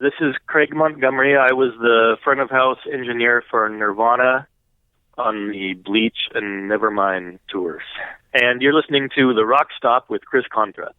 This is Craig Montgomery. I was the front of house engineer for Nirvana on the Bleach and Nevermind tours. And you're listening to the RockStop with Chris Contra.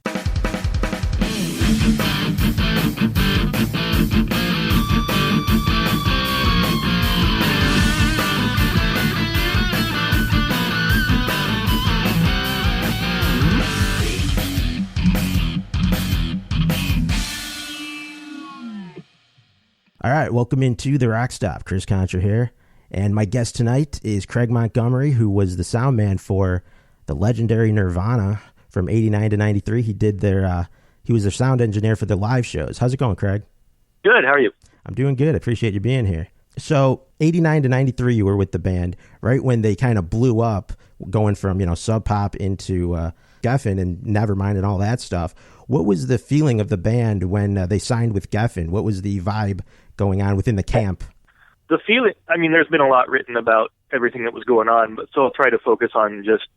All right, welcome into the RockStop. Chris Contra here, and my guest tonight is Craig Montgomery, who was the sound man for the legendary Nirvana from '89 to '93. He was their sound engineer for their live shows. How's it going, Craig? Good. How are you? I'm doing good. I appreciate you being here. So, '89 to '93, you were with the band right when they kind of blew up, going from Sub Pop into Geffen and Nevermind and all that stuff. What was the feeling of the band when they signed with Geffen? What was the vibe going on within the camp? The feeling, there's been a lot written about everything that was going on, but so I'll try to focus on just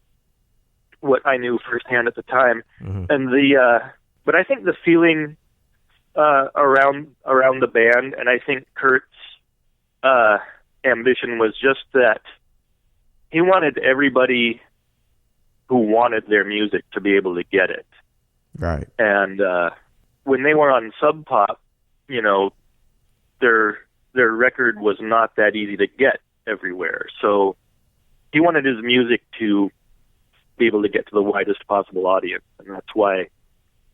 what I knew firsthand at the time. Mm-hmm. And but I think the feeling around the band, and I think Kurt's ambition was just that he wanted everybody who wanted their music to be able to get it. Right. And when they were on Sub Pop, their record was not that easy to get everywhere. So he wanted his music to be able to get to the widest possible audience, and that's why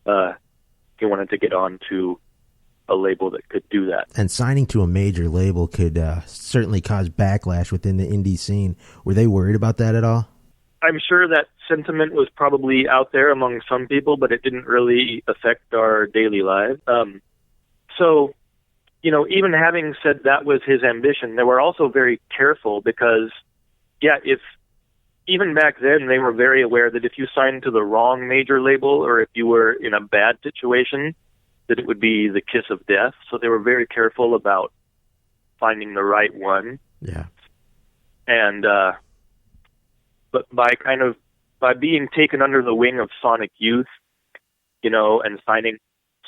he wanted to get on to a label that could do that. And signing to a major label could certainly cause backlash within the indie scene. Were they worried about that at all? I'm sure that sentiment was probably out there among some people, but it didn't really affect our daily lives. So, even having said that was his ambition, they were also very careful because, if even back then they were very aware that if you signed to the wrong major label or if you were in a bad situation, that it would be the kiss of death. So they were very careful about finding the right one. Yeah. And, but by being taken under the wing of Sonic Youth, and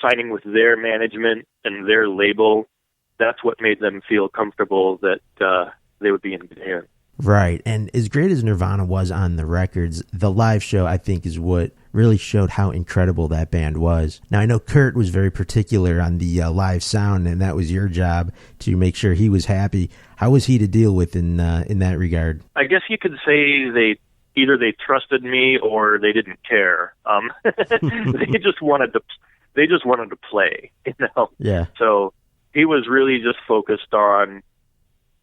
signing with their management and their label, that's what made them feel comfortable that they would be in good hands. Right. And as great as Nirvana was on the records, the live show, I think, is what really showed how incredible that band was. Now, I know Kurt was very particular on the live sound, and that was your job to make sure he was happy. How was he to deal with in that regard? I guess you could say they trusted me or they didn't care. They just wanted to play, Yeah. So he was really just focused on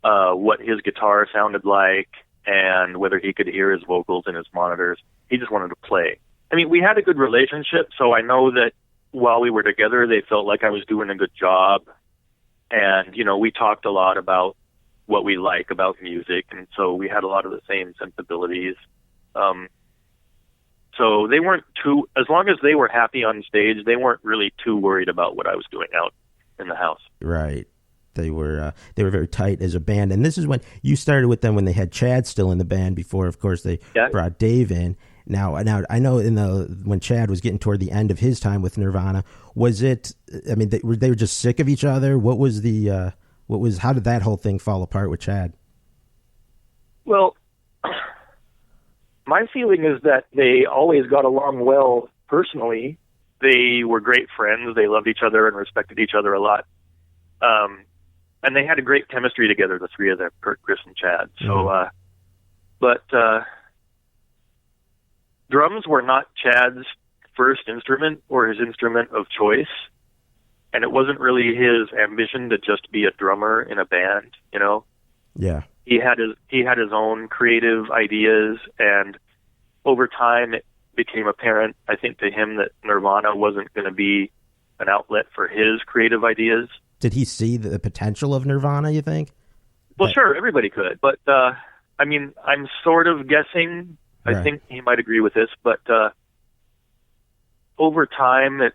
what his guitar sounded like and whether he could hear his vocals in his monitors. He just wanted to play. We had a good relationship, so I know that while we were together, they felt like I was doing a good job. And, we talked a lot about what we like about music, and so we had a lot of the same sensibilities. So they weren't as long as they were happy on stage, they weren't really too worried about what I was doing out in the house. Right. They were very tight as a band. And this is when you started with them when they had Chad still in the band before, of course, they brought Dave in. Now, I know when Chad was getting toward the end of his time with Nirvana, was it, they were just sick of each other? How did that whole thing fall apart with Chad? Well, my feeling is that they always got along well personally. They were great friends. They loved each other and respected each other a lot. And they had a great chemistry together, the three of them, Kurt, Chris, and Chad. So, but drums were not Chad's first instrument or his instrument of choice. And it wasn't really his ambition to just be a drummer in a band, Yeah. He had his own creative ideas, and over time it became apparent, I think, to him that Nirvana wasn't going to be an outlet for his creative ideas. Did he see the potential of Nirvana, you think? Well, sure, everybody could, but I'm sort of guessing. Right. I think he might agree with this, but over time it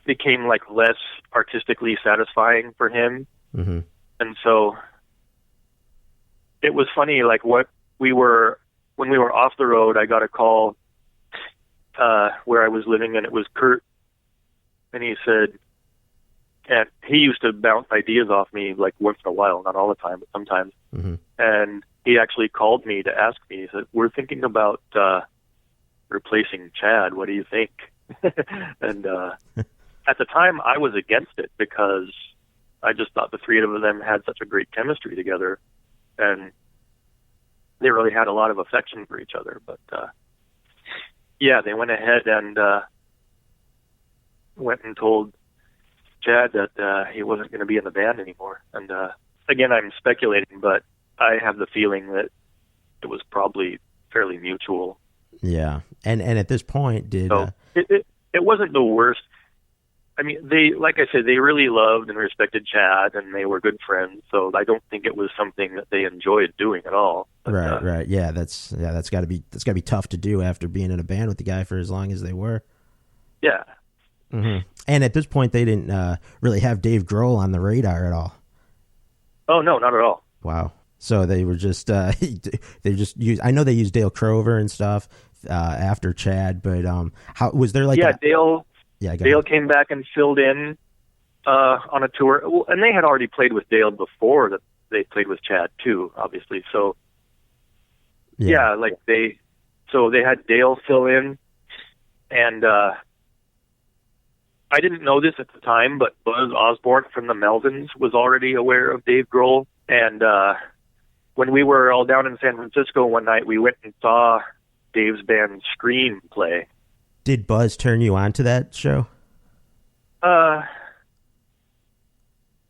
became like less artistically satisfying for him. Mm-hmm. And so it was funny, like when we were off the road, I got a call where I was living, and it was Kurt, and he said, And he used to bounce ideas off me like once in a while, not all the time, but sometimes. Mm-hmm. And he actually called me to ask me, he said, we're thinking about replacing Chad. What do you think? And at the time, I was against it because I just thought the three of them had such a great chemistry together. And they really had a lot of affection for each other. But, yeah, they went ahead and went and told Chad that he wasn't going to be in the band anymore. And again, I'm speculating, but I have the feeling that it was probably fairly mutual. Yeah, and at this point, it wasn't the worst. I mean, they, like I said, they really loved and respected Chad, and they were good friends. So I don't think it was something that they enjoyed doing at all. But, right. Yeah, that's got to be tough to do after being in a band with the guy for as long as they were. Yeah. Mm-hmm. And at this point, they didn't really have Dave Grohl on the radar at all. Oh no, not at all. Wow. So they were just they just used. I know they used Dale Crover and stuff after Chad, but how was there like? Yeah, Dale. Yeah, Dale came back and filled in on a tour, and they had already played with Dale before that. They played with Chad too, obviously. So yeah, like they had Dale fill in, and I didn't know this at the time, but Buzz Osborne from the Melvins was already aware of Dave Grohl, and when we were all down in San Francisco one night, we went and saw Dave's band Scream play. Did Buzz turn you on to that show?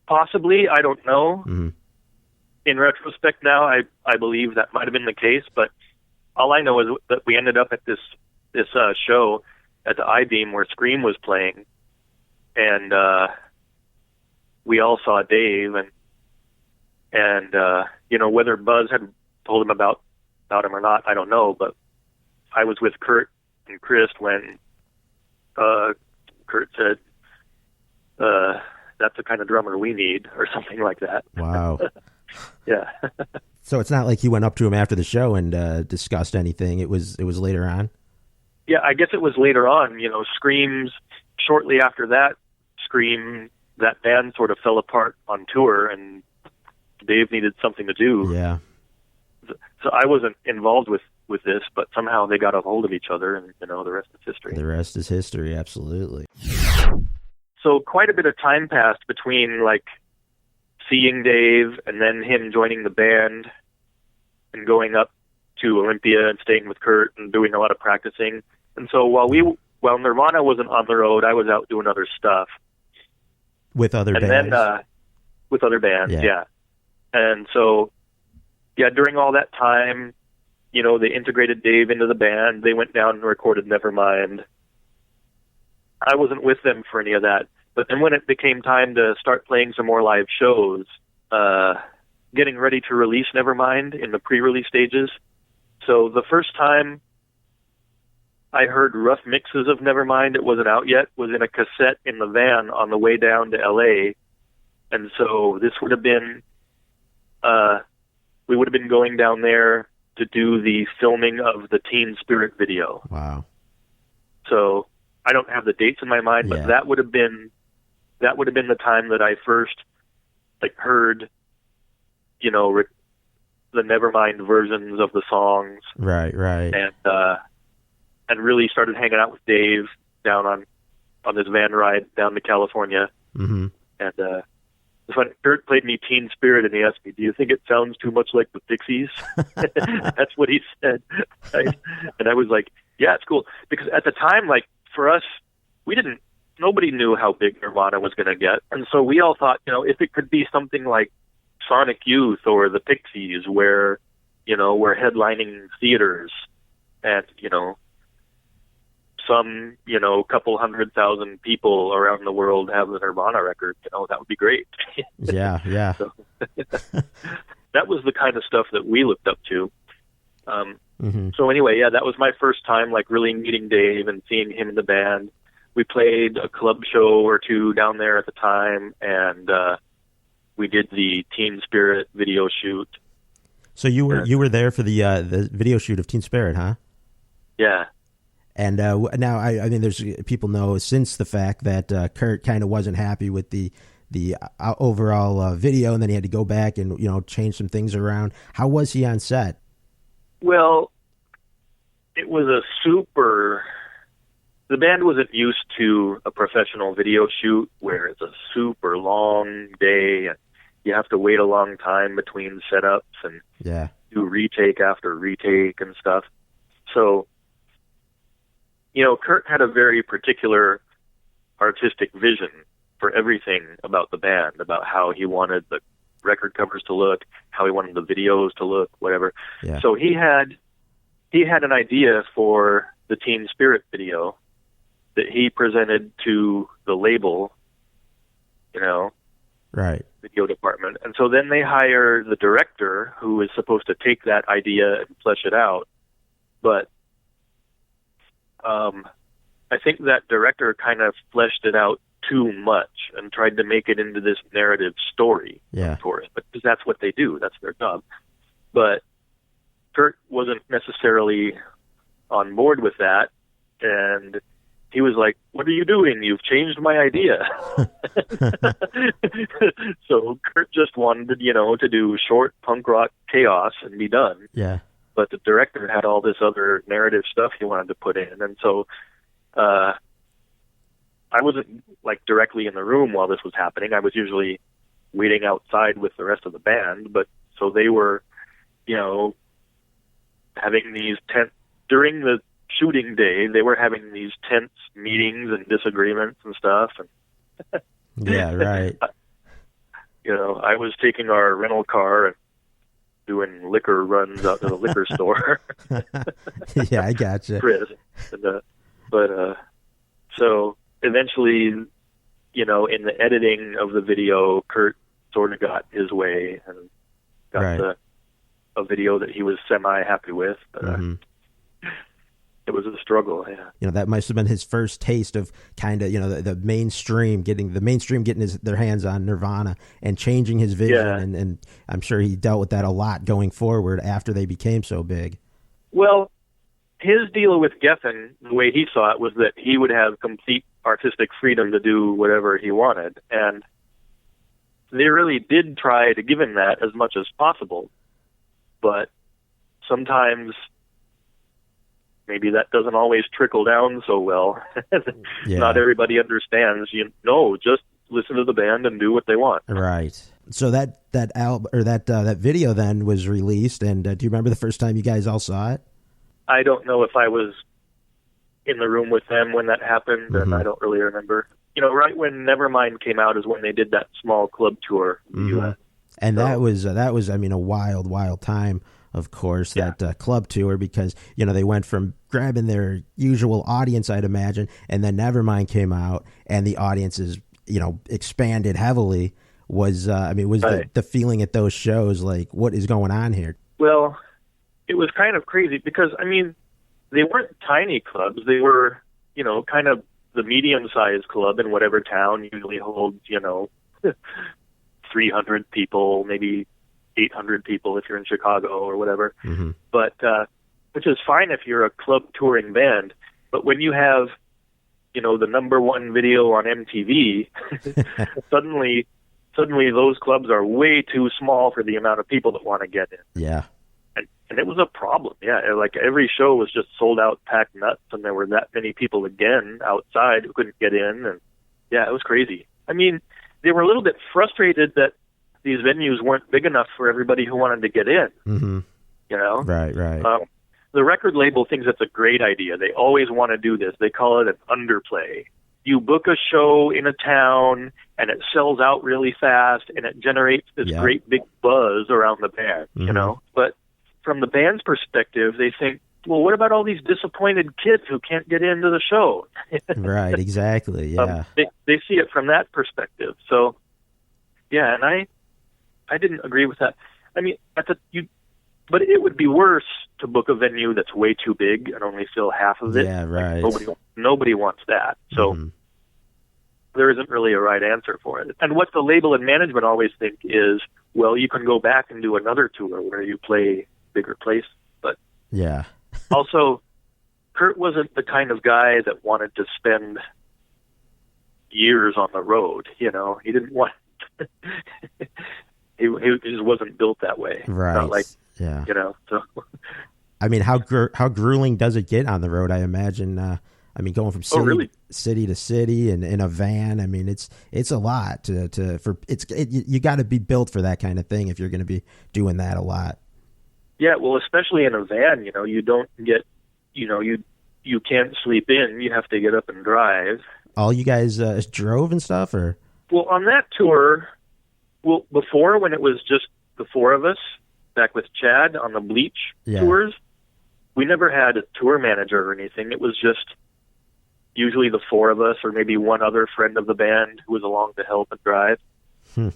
Possibly. I don't know. Mm-hmm. In retrospect now, I believe that might have been the case, but all I know is that we ended up at this show at the I-Beam where Scream was playing, and we all saw Dave, and you know, whether Buzz had told him about him or not, I don't know, but I was with Kurt and Chris when Kurt said, that's the kind of drummer we need, or something like that. Wow. Yeah. So it's not like you went up to him after the show and discussed anything. It was later on? Yeah, I guess it was later on. You know, Scream's, shortly after that, Scream, that band sort of fell apart on tour, and Dave needed something to do. Yeah. So I wasn't involved with this, but somehow they got a hold of each other, and, you know, the rest is history. The rest is history, absolutely. So quite a bit of time passed between, like, seeing Dave and then him joining the band and going up to Olympia and staying with Kurt and doing a lot of practicing. And so while Nirvana wasn't on the road, I was out doing other stuff. With other bands? And then, with other bands, yeah. And so, yeah, during all that time, you know, they integrated Dave into the band. They went down and recorded Nevermind. I wasn't with them for any of that. But then when it became time to start playing some more live shows, getting ready to release Nevermind in the pre-release stages. So the first time I heard rough mixes of Nevermind, it wasn't out yet, was in a cassette in the van on the way down to LA. And so this would have been, we would have been going down there to do the filming of the Teen Spirit video. Wow. So I don't have the dates in my mind, but that would have been the time that I first heard, you know, the Nevermind versions of the songs. Right. And really started hanging out with Dave down on this van ride down to California. Mm-hmm. And when Kurt played me Teen Spirit, and he asked me, "Do you think it sounds too much like the Pixies?" That's what he said. And I was like, "Yeah, it's cool." Because at the time, like, for us, nobody knew how big Nirvana was going to get. And so we all thought, you know, if it could be something like Sonic Youth or the Pixies, where, you know, we're headlining theaters and, you know, some, you know, couple 100,000 people around the world have the Nirvana record, you know, that would be great. Yeah. So, that was the kind of stuff that we looked up to. So anyway, yeah, that was my first time, like, really meeting Dave and seeing him in the band. We played a club show or two down there at the time, and we did the Teen Spirit video shoot. So you were there for the video shoot of Teen Spirit, huh? Yeah. And now, I mean, there's people know since the fact that Kurt kind of wasn't happy with the overall video, and then he had to go back and change some things around. How was he on set? Well, it was the band wasn't used to a professional video shoot where it's a super long day and you have to wait a long time between setups and do retake after retake and stuff. So, Kurt had a very particular artistic vision for everything about the band, about how he wanted the record covers to look, how he wanted the videos to look, whatever. Yeah. So he had an idea for the Teen Spirit video that he presented to the label, right, video department. And so then they hire the director who is supposed to take that idea and flesh it out. But I think that director kind of fleshed it out too much and tried to make it into this narrative story for it. But because that's what they do, that's their job. But Kurt wasn't necessarily on board with that, and he was like, "What are you doing? You've changed my idea." So Kurt just wanted, to do short punk rock chaos and be done. Yeah. But the director had all this other narrative stuff he wanted to put in, and so I wasn't directly in the room while this was happening. I was usually waiting outside with the rest of the band. But so they were, having these during the shooting day, they were having these tense meetings and disagreements and stuff. And yeah, right. I was taking our rental car and doing liquor runs out to the liquor store. Yeah, I gotcha. Chris. And, so eventually, in the editing of the video, Kurt sort of got his way and got a video that he was semi-happy with. But, it was a struggle, yeah. That must have been his first taste of kind of, the mainstream getting their hands on Nirvana and changing his vision. Yeah. And I'm sure he dealt with that a lot going forward after they became so big. Well, his deal with Geffen, the way he saw it, was that he would have complete artistic freedom to do whatever he wanted. And they really did try to give him that as much as possible. But sometimes maybe that doesn't always trickle down so well. Yeah. Not everybody understands. Just listen to the band and do what they want. Right. So that album or that video then was released, and do you remember the first time you guys all saw it? I don't know if I was in the room with them when that happened, and I don't really remember. Right when Nevermind came out is when they did that small club tour in the U.S. And so, that was, I mean, a wild time. Of course, that club tour, because, they went from grabbing their usual audience, I'd imagine, and then Nevermind came out and the audiences, expanded heavily. Was the feeling at those shows like, what is going on here? Well, it was kind of crazy because, they weren't tiny clubs. They were, kind of the medium-sized club in whatever town usually holds, 300 people, maybe 800 people if you're in Chicago or whatever. But which is fine if you're a club touring band. But when you have, the number one video on MTV, suddenly those clubs are way too small for the amount of people that want to get in. Yeah. And it was a problem. Yeah. Like every show was just sold out, packed nuts, and there were that many people again outside who couldn't get in. And yeah, it was crazy. They were a little bit frustrated that these venues weren't big enough for everybody who wanted to get in. Right. The record label thinks it's a great idea. They always want to do this. They call it an underplay. You book a show in a town, and it sells out really fast, and it generates this great big buzz around the band, But from the band's perspective, they think, well, what about all these disappointed kids who can't get into the show? Right, exactly, yeah. They see it from that perspective. So, yeah, and I didn't agree with that. But it would be worse to book a venue that's way too big and only fill half of it. Yeah, right. Nobody wants that. So there isn't really a right answer for it. And what the label and management always think is, well, you can go back and do another tour where you play bigger places. But yeah. Also, Kurt wasn't the kind of guy that wanted to spend years on the road. You know, he didn't want. he just wasn't built that way. Right. Not like, yeah. You know. So. I mean, how grueling does it get on the road? I imagine. I mean, going from city to city and in a van. I mean, it's a lot you got to be built for that kind of thing if you're going to be doing that a lot. Yeah, well, especially in a van, you know, you don't get, you know, you can't sleep in. You have to get up and drive. All you guys drove and stuff, or? Well, on that tour, before when it was just the four of us, back with Chad on the Bleach tours, we never had a tour manager or anything. It was just usually the four of us, or maybe one other friend of the band who was along to help and drive.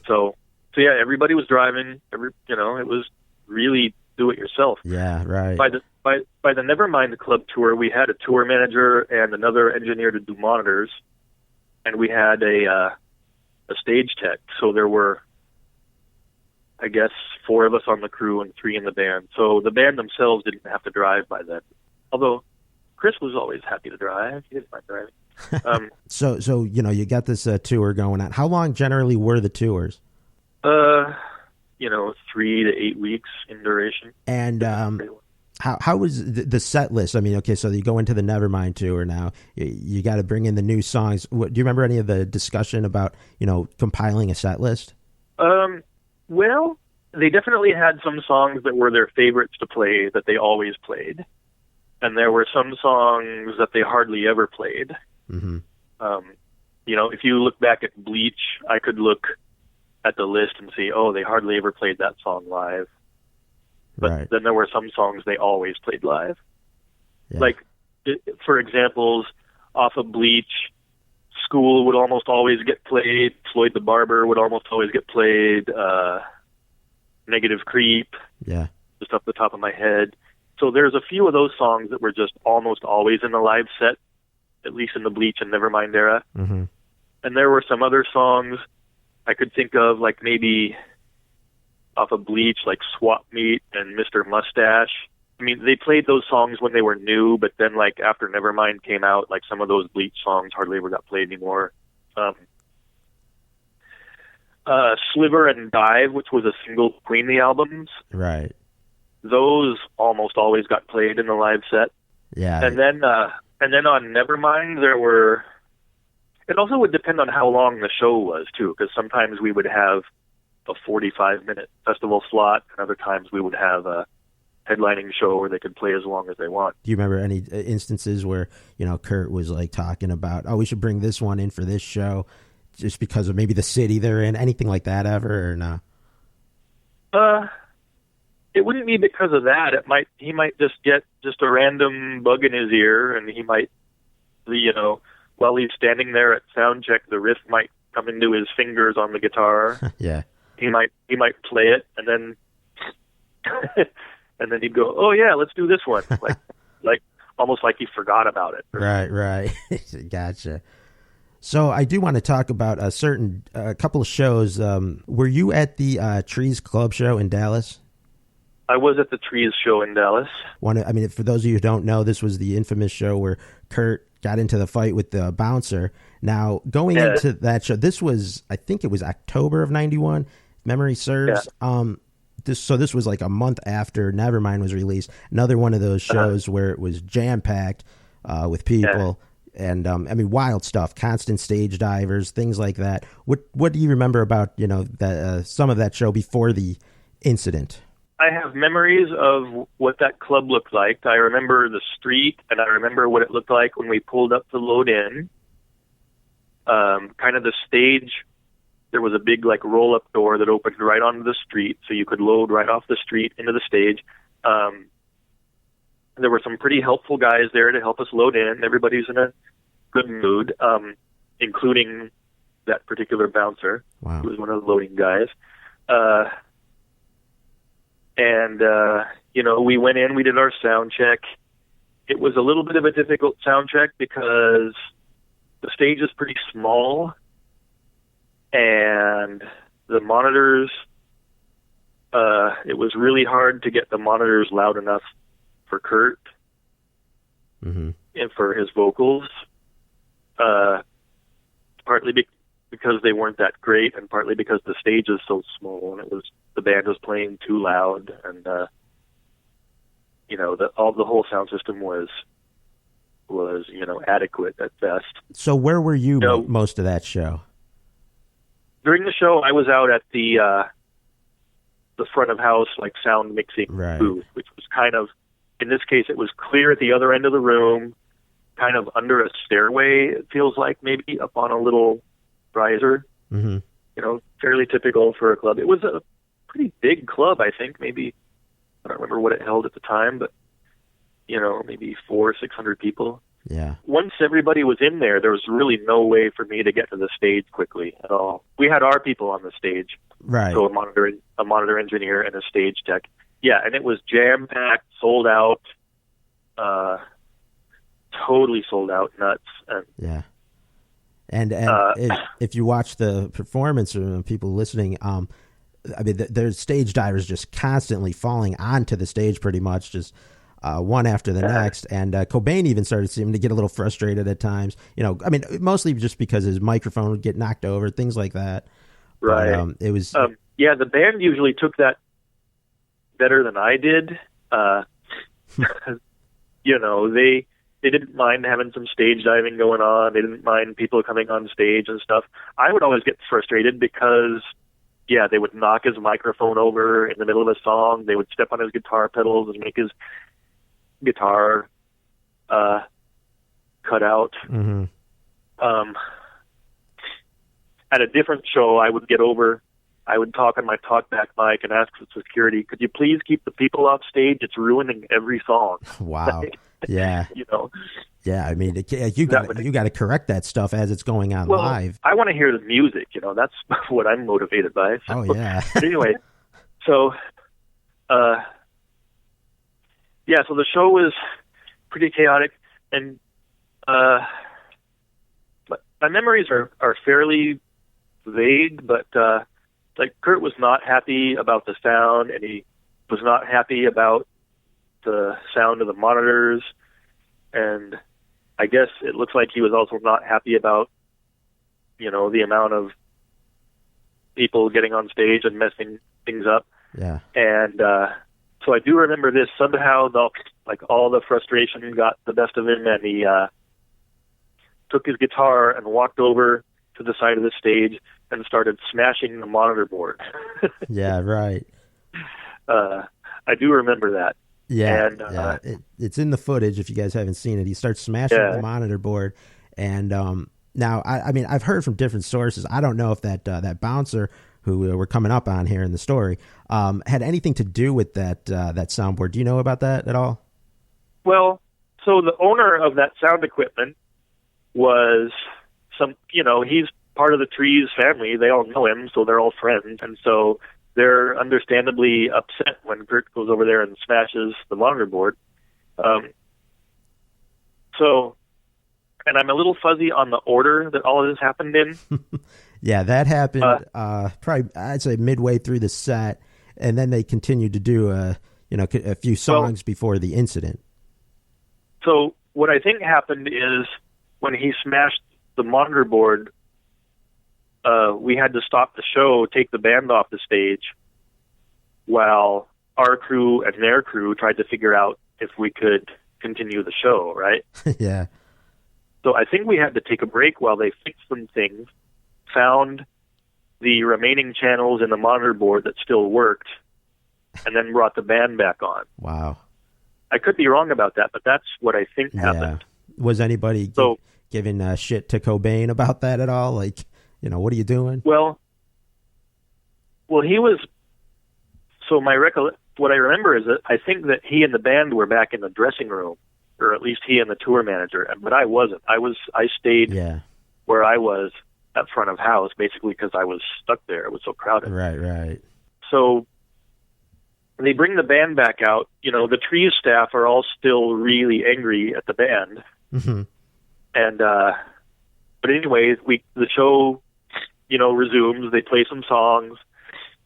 So yeah, everybody was driving. You know, it was really do it yourself. Yeah, right. By the Nevermind Club tour, we had a tour manager and another engineer to do monitors, and we had a stage tech. So there were, I guess, 4 of us on the crew and 3 in the band. So the band themselves didn't have to drive by then. Although Chris was always happy to drive. He didn't mind driving. So you know, you got this tour going on. How long generally were the tours? You know, 3 to 8 weeks in duration. And how was the set list? I mean, okay, so you go into the Nevermind tour now. You got to bring in the new songs. Do you remember any of the discussion about, you know, compiling a set list? Well, they definitely had some songs that were their favorites to play that they always played. And there were some songs that they hardly ever played. Mm-hmm. You know, if you look back at Bleach, I could look at the list and see, oh, they hardly ever played that song live. But then there were some songs they always played live. Yeah. Like, for examples, off of Bleach, School would almost always get played. Floyd the Barber would almost always get played. Negative Creep. Yeah. Just off the top of my head. So there's a few of those songs that were just almost always in the live set, at least in the Bleach and Nevermind era. Mm-hmm. And there were some other songs I could think of, like maybe off of Bleach, like Swap Meet and Mr. Mustache. I mean, they played those songs when they were new, but then, like, after Nevermind came out, like, some of those Bleach songs hardly ever got played anymore. Sliver and Dive, which was a single between the albums. Right. Those almost always got played in the live set. Yeah. And then on Nevermind, there were... It also would depend on how long the show was, too, because sometimes we would have a 45-minute festival slot, and other times we would have a headlining show where they could play as long as they want. Do you remember any instances where, you know, Kurt was like talking about, oh, we should bring this one in for this show just because of maybe the city they're in, anything like that ever, or no? It wouldn't be because of that. He might just get just a random bug in his ear, and he might, you know, while he's standing there at sound check, the riff might come into his fingers on the guitar. Yeah. He might play it, and then and then he'd go, "Oh yeah, let's do this one," like almost like he forgot about it. Right. Gotcha. So I do want to talk about a couple of shows. Were you at the Trees Club show in Dallas? I was at the Trees show in Dallas. I mean, for those of you who don't know, this was the infamous show where Kurt got into the fight with the bouncer. Now, going into that show, this was, I think it was October of 91, memory serves. Yeah. This was like a month after Nevermind was released. Another one of those shows where it was jam-packed with people. Yeah. And, I mean, wild stuff, constant stage divers, things like that. What do you remember about, you know, some of that show before the incident? I have memories of what that club looked like. I remember the street, and I remember what it looked like when we pulled up to load in. Kind of the stage, there was a big, like, roll-up door that opened right onto the street, so you could load right off the street into the stage. There were some pretty helpful guys there to help us load in. Everybody's in a good mood, including that particular bouncer. Wow. Who was one of the loading guys. And, you know, we went in, we did our sound check. It was a little bit of a difficult sound check because the stage is pretty small and the monitors, it was really hard to get the monitors loud enough for Kurt. mm-hmm. and for his vocals, partly because they weren't that great, and partly because the stage is so small and the band was playing too loud, and the whole sound system was adequate at best. So where were you most of that show? During the show, I was out at the front of house, like, sound mixing booth, which was kind of, in this case, it was clear at the other end of the room, kind of under a stairway, it feels like, maybe up on a little riser. Mm-hmm. Fairly typical for a club. It was a pretty big club, I think. Maybe, I don't remember what it held at the time, but, maybe 400-600 people. Yeah. Once everybody was in there was really no way for me to get to the stage quickly at all. We had our people on the stage. Right. So a monitor engineer and a stage tech. Yeah, and it was jam-packed, sold out, totally sold out, nuts. And, yeah. And if you watch the performance, or people listening, there's stage divers just constantly falling onto the stage, pretty much, just one after the next. And Cobain even started seeming to get a little frustrated at times. Mostly just because his microphone would get knocked over, things like that. Right. But, it was. The band usually took that better than I did. They didn't mind having some stage diving going on. They didn't mind people coming on stage and stuff. I would always get frustrated because, they would knock his microphone over in the middle of a song. They would step on his guitar pedals and make his guitar cut out. Mm-hmm. At a different show, I would talk on my talkback mic and ask the security, could you please keep the people off stage? It's ruining every song. Wow. Yeah. Yeah, you got to correct that stuff as it's going on live. I want to hear the music, that's what I'm motivated by. So. Oh, yeah. But anyway, so so the show was pretty chaotic, and but my memories are fairly vague, but Kurt was not happy about the sound, and he was not happy about the sound of the monitors, and I guess it looks like he was also not happy about the amount of people getting on stage and messing things up. Yeah. And so I do remember this. Somehow all the frustration got the best of him, and he took his guitar and walked over to the side of the stage and started smashing the monitor board. Yeah, right. I do remember that. Yeah, and, it's in the footage if you guys haven't seen it. He starts smashing the monitor board, and now I've heard from different sources. I don't know if that bouncer who we're coming up on here in the story had anything to do with that soundboard. Do you know about that at all? Well, so the owner of that sound equipment was he's part of the Trees family. They all know him, so they're all friends, and so they're understandably upset when Kurt goes over there and smashes the monitor board. And I'm a little fuzzy on the order that all of this happened in. Yeah, that happened probably, I'd say, midway through the set, and then they continued to do a few songs before the incident. So what I think happened is when he smashed the monitor board, we had to stop the show, take the band off the stage, while our crew and their crew tried to figure out if we could continue the show, right? Yeah. So I think we had to take a break while they fixed some things, found the remaining channels in the monitor board that still worked, and then brought the band back on. Wow. I could be wrong about that, but that's what I think happened. Was anybody giving shit to Cobain about that at all? What are you doing? Well, he was. So what I remember is that I think that he and the band were back in the dressing room, or at least he and the tour manager. But I wasn't. I stayed where I was at front of house, basically because I was stuck there. It was so crowded. Right. So they bring the band back out. The Trees staff are all still really angry at the band. Mm-hmm. And but anyway, the show resumes. They play some songs.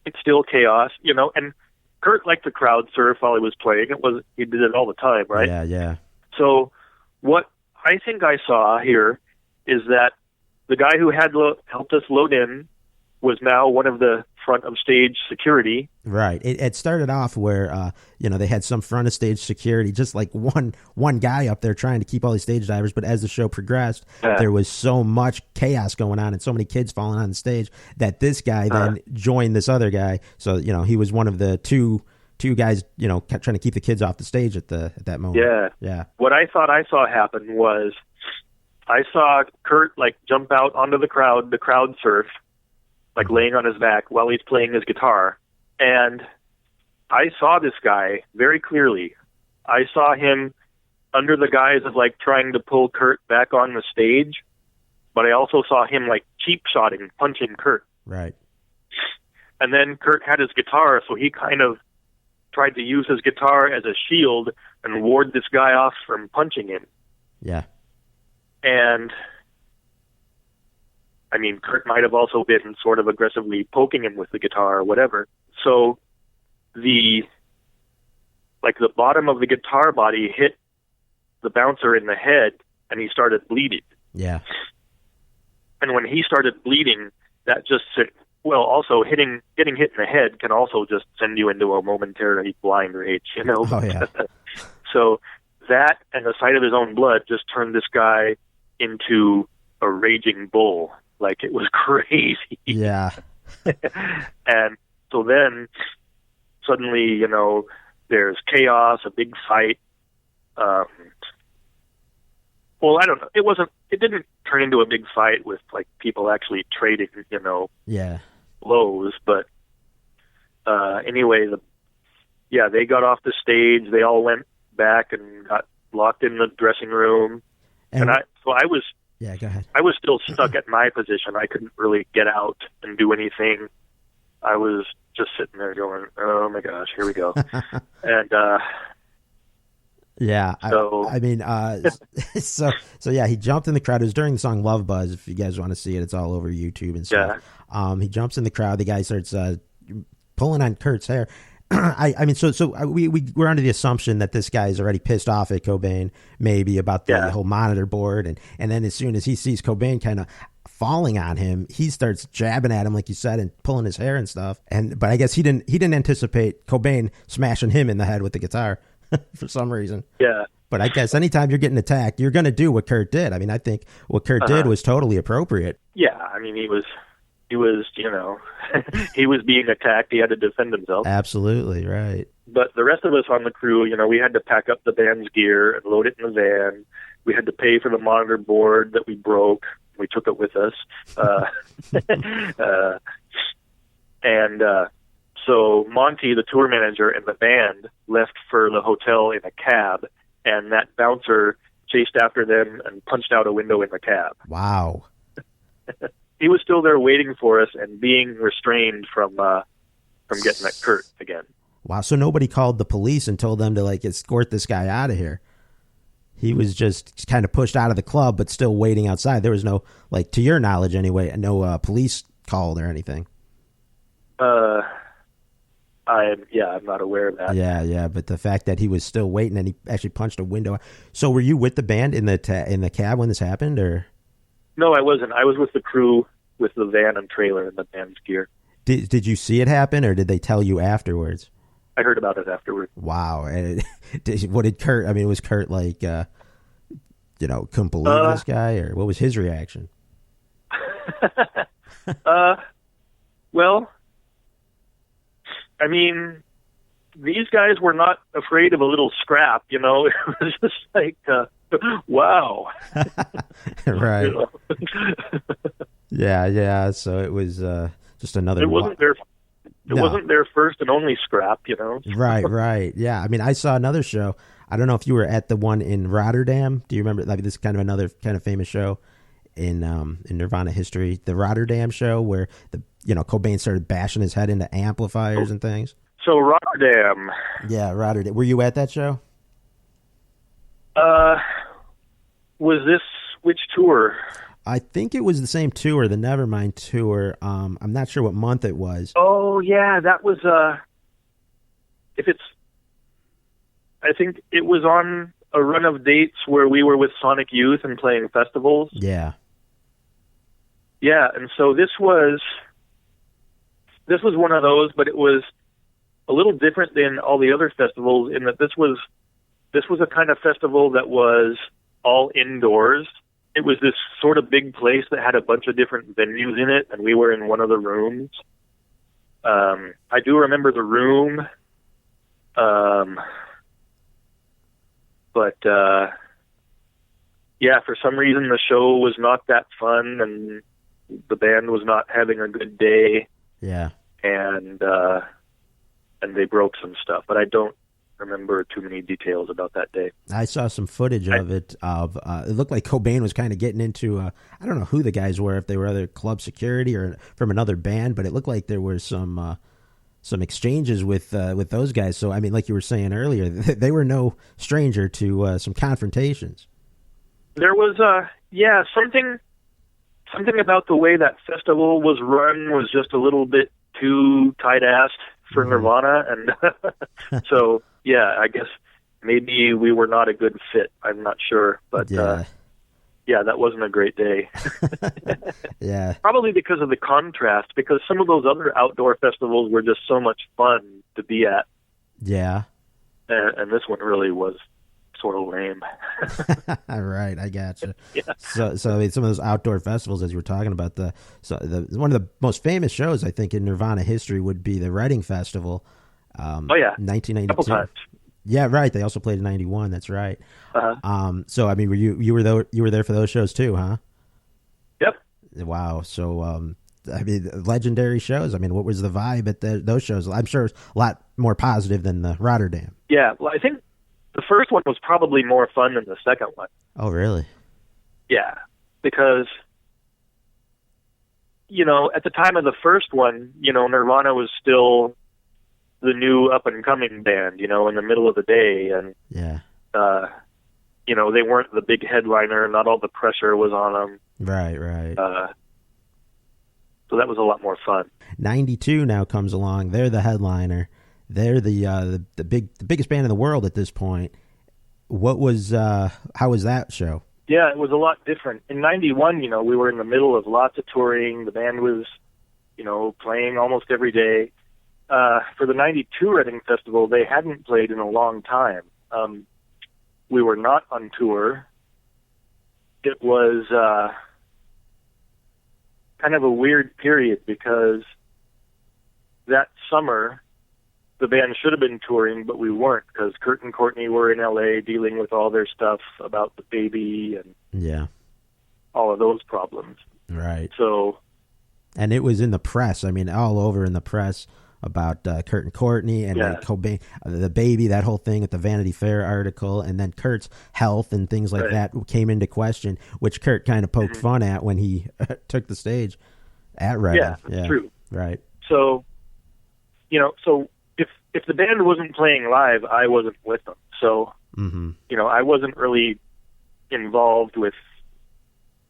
It's still chaos, and Kurt liked to crowd surf while he was playing. He did it all the time, right? Yeah. So what I think I saw here is that the guy who had helped us load in was now one of the front of stage security. Right. It started off where, they had some front of stage security, just like one guy up there trying to keep all these stage divers. But as the show progressed, there was so much chaos going on and so many kids falling on the stage that this guy then joined this other guy. So, he was one of the two guys, trying to keep the kids off the stage at that moment. Yeah. Yeah. What I thought I saw happen was I saw Kurt jump out onto the crowd surf, laying on his back while he's playing his guitar. And I saw this guy very clearly. I saw him under the guise of trying to pull Kurt back on the stage, but I also saw him cheap shotting, punching Kurt. Right. And then Kurt had his guitar, so he kind of tried to use his guitar as a shield and ward this guy off from punching him. Yeah. And Kurt might have also been sort of aggressively poking him with the guitar or whatever. So the bottom of the guitar body hit the bouncer in the head and he started bleeding. Yeah. And when he started bleeding, that just also getting hit in the head can also just send you into a momentary blind rage, Oh, yeah. So that and the sight of his own blood just turned this guy into a raging bull. It was crazy. Yeah. And so then suddenly, there's chaos, a big fight. Well, I don't know. It didn't turn into a big fight with people actually trading, yeah, blows. But anyway, they got off the stage. They all went back and got locked in the dressing room. And I was. Yeah, go ahead. I was still stuck at my position. I couldn't really get out and do anything. I was just sitting there going, "Oh my gosh, here we go." And yeah, so so yeah, he jumped in the crowd. It was during the song "Love Buzz." If you guys want to see it, it's all over YouTube and stuff. Yeah. He jumps in the crowd. The guy starts pulling on Kurt's hair. We're under the assumption that this guy is already pissed off at Cobain, maybe about the whole monitor board, and then as soon as he sees Cobain kind of falling on him, he starts jabbing at him, like you said, and pulling his hair and stuff. But I guess he didn't anticipate Cobain smashing him in the head with the guitar for some reason. Yeah. But I guess anytime you're getting attacked, you're going to do what Kurt did. I think what Kurt did was totally appropriate. Yeah, he was, he was being attacked. He had to defend himself. Absolutely, right. But the rest of us on the crew, we had to pack up the band's gear and load it in the van. We had to pay for the monitor board that we broke. We took it with us. So Monty, the tour manager, and the band left for the hotel in a cab, and that bouncer chased after them and punched out a window in the cab. Wow. He was still there waiting for us and being restrained from getting at Kurt again. Wow, so nobody called the police and told them to escort this guy out of here. He was just kind of pushed out of the club, but still waiting outside. There was no, to your knowledge anyway, no police called or anything. I'm not aware of that. Yeah, but the fact that he was still waiting and he actually punched a window. So were you with the band in the cab when this happened, or? No, I wasn't. I was with the crew with the van and trailer and the band's gear. Did you see it happen, or did they tell you afterwards? I heard about it afterwards. Wow. And what did Kurt? Was Kurt couldn't believe this guy, or what was his reaction? Well, these guys were not afraid of a little scrap, It was just wow. Right. Yeah. So it was just another. It wasn't their first and only scrap, Right. Yeah. I saw another show. I don't know if you were at the one in Rotterdam. Do you remember? This is kind of another kind of famous show in Nirvana history. The Rotterdam show where Cobain started bashing his head into amplifiers and things. So Rotterdam. Yeah, Rotterdam. Were you at that show? Was this which tour? I think it was the same tour, the Nevermind tour. I'm not sure what month it was. Oh yeah, that was. I think it was on a run of dates where we were with Sonic Youth and playing festivals. Yeah. Yeah, and so this was one of those, but it was a little different than all the other festivals in that this was a kind of festival that was all indoors. It was this sort of big place that had a bunch of different venues in it, and we were in one of the rooms. I do remember the room, but yeah, for some reason the show was not that fun, and the band was not having a good day. Yeah, and they broke some stuff, but I don't remember too many details about that day. I saw some footage of it. It looked like Cobain was kind of getting into, I don't know who the guys were, if they were other club security or from another band, but it looked like there was some exchanges with those guys. So, I mean, like you were saying earlier, they were no stranger to some confrontations. There was, something about the way that festival was run was just a little bit too tight-assed for Nirvana, and so, yeah, I guess maybe we were not a good fit. I'm not sure, but yeah, that wasn't a great day. Yeah, probably because of the contrast, because some of those other outdoor festivals were just so much fun to be at. Yeah, and this one really was sort of lame. All right, I gotcha. Yeah. So some of those outdoor festivals, as you were talking about, one of the most famous shows I think in Nirvana history would be the Reading Festival. 1992. Couple times. Yeah, right. They also played in '91. That's right. Uh-huh. So I mean, you were there for those shows too, huh? Yep. Wow. So I mean, legendary shows. I mean, what was the vibe at those shows? I'm sure it's a lot more positive than the Rotterdam. Yeah. Well, I think the first one was probably more fun than the second one. Oh, really? Yeah, because, at the time of the first one, Nirvana was still the new up-and-coming band, in the middle of the day, and, yeah, they weren't the big headliner, not all the pressure was on them. Right. So that was a lot more fun. 92 now comes along. They're the headliner. They're the biggest band in the world at this point. How was that show? Yeah, it was a lot different. In 91, we were in the middle of lots of touring. The band was, playing almost every day. For the 92 Reading Festival, they hadn't played in a long time. We were not on tour. It was kind of a weird period because that summer the band should have been touring, but we weren't because Kurt and Courtney were in L.A. dealing with all their stuff about the baby and all of those problems. Right. So, and it was in the press. I mean, all over in the press about Kurt and Courtney and Cobain, the baby, that whole thing with the Vanity Fair article, and then Kurt's health and things like that came into question, which Kurt kind of poked fun at when he took the stage at Reading. Yeah, that's true. Right. So, if the band wasn't playing live, I wasn't with them. So, I wasn't really involved with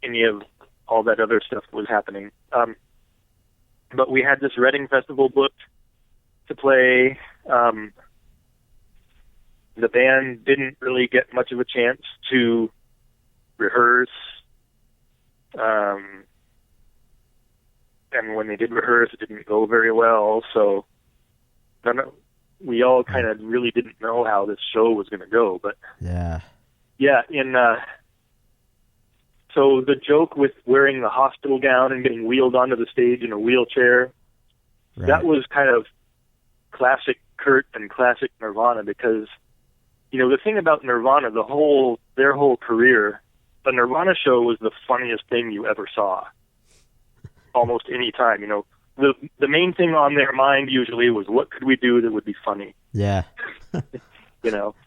any of all that other stuff that was happening. But we had this Reading Festival booked to play. The band didn't really get much of a chance to rehearse. And when they did rehearse, it didn't go very well. So, we all kind of really didn't know how this show was going to go, but so the joke with wearing the hospital gown and getting wheeled onto the stage in a wheelchair, that was kind of classic Kurt and classic Nirvana because, the thing about Nirvana, their whole career, the Nirvana show was the funniest thing you ever saw. Almost any time, The main thing on their mind usually was what could we do that would be funny. Yeah.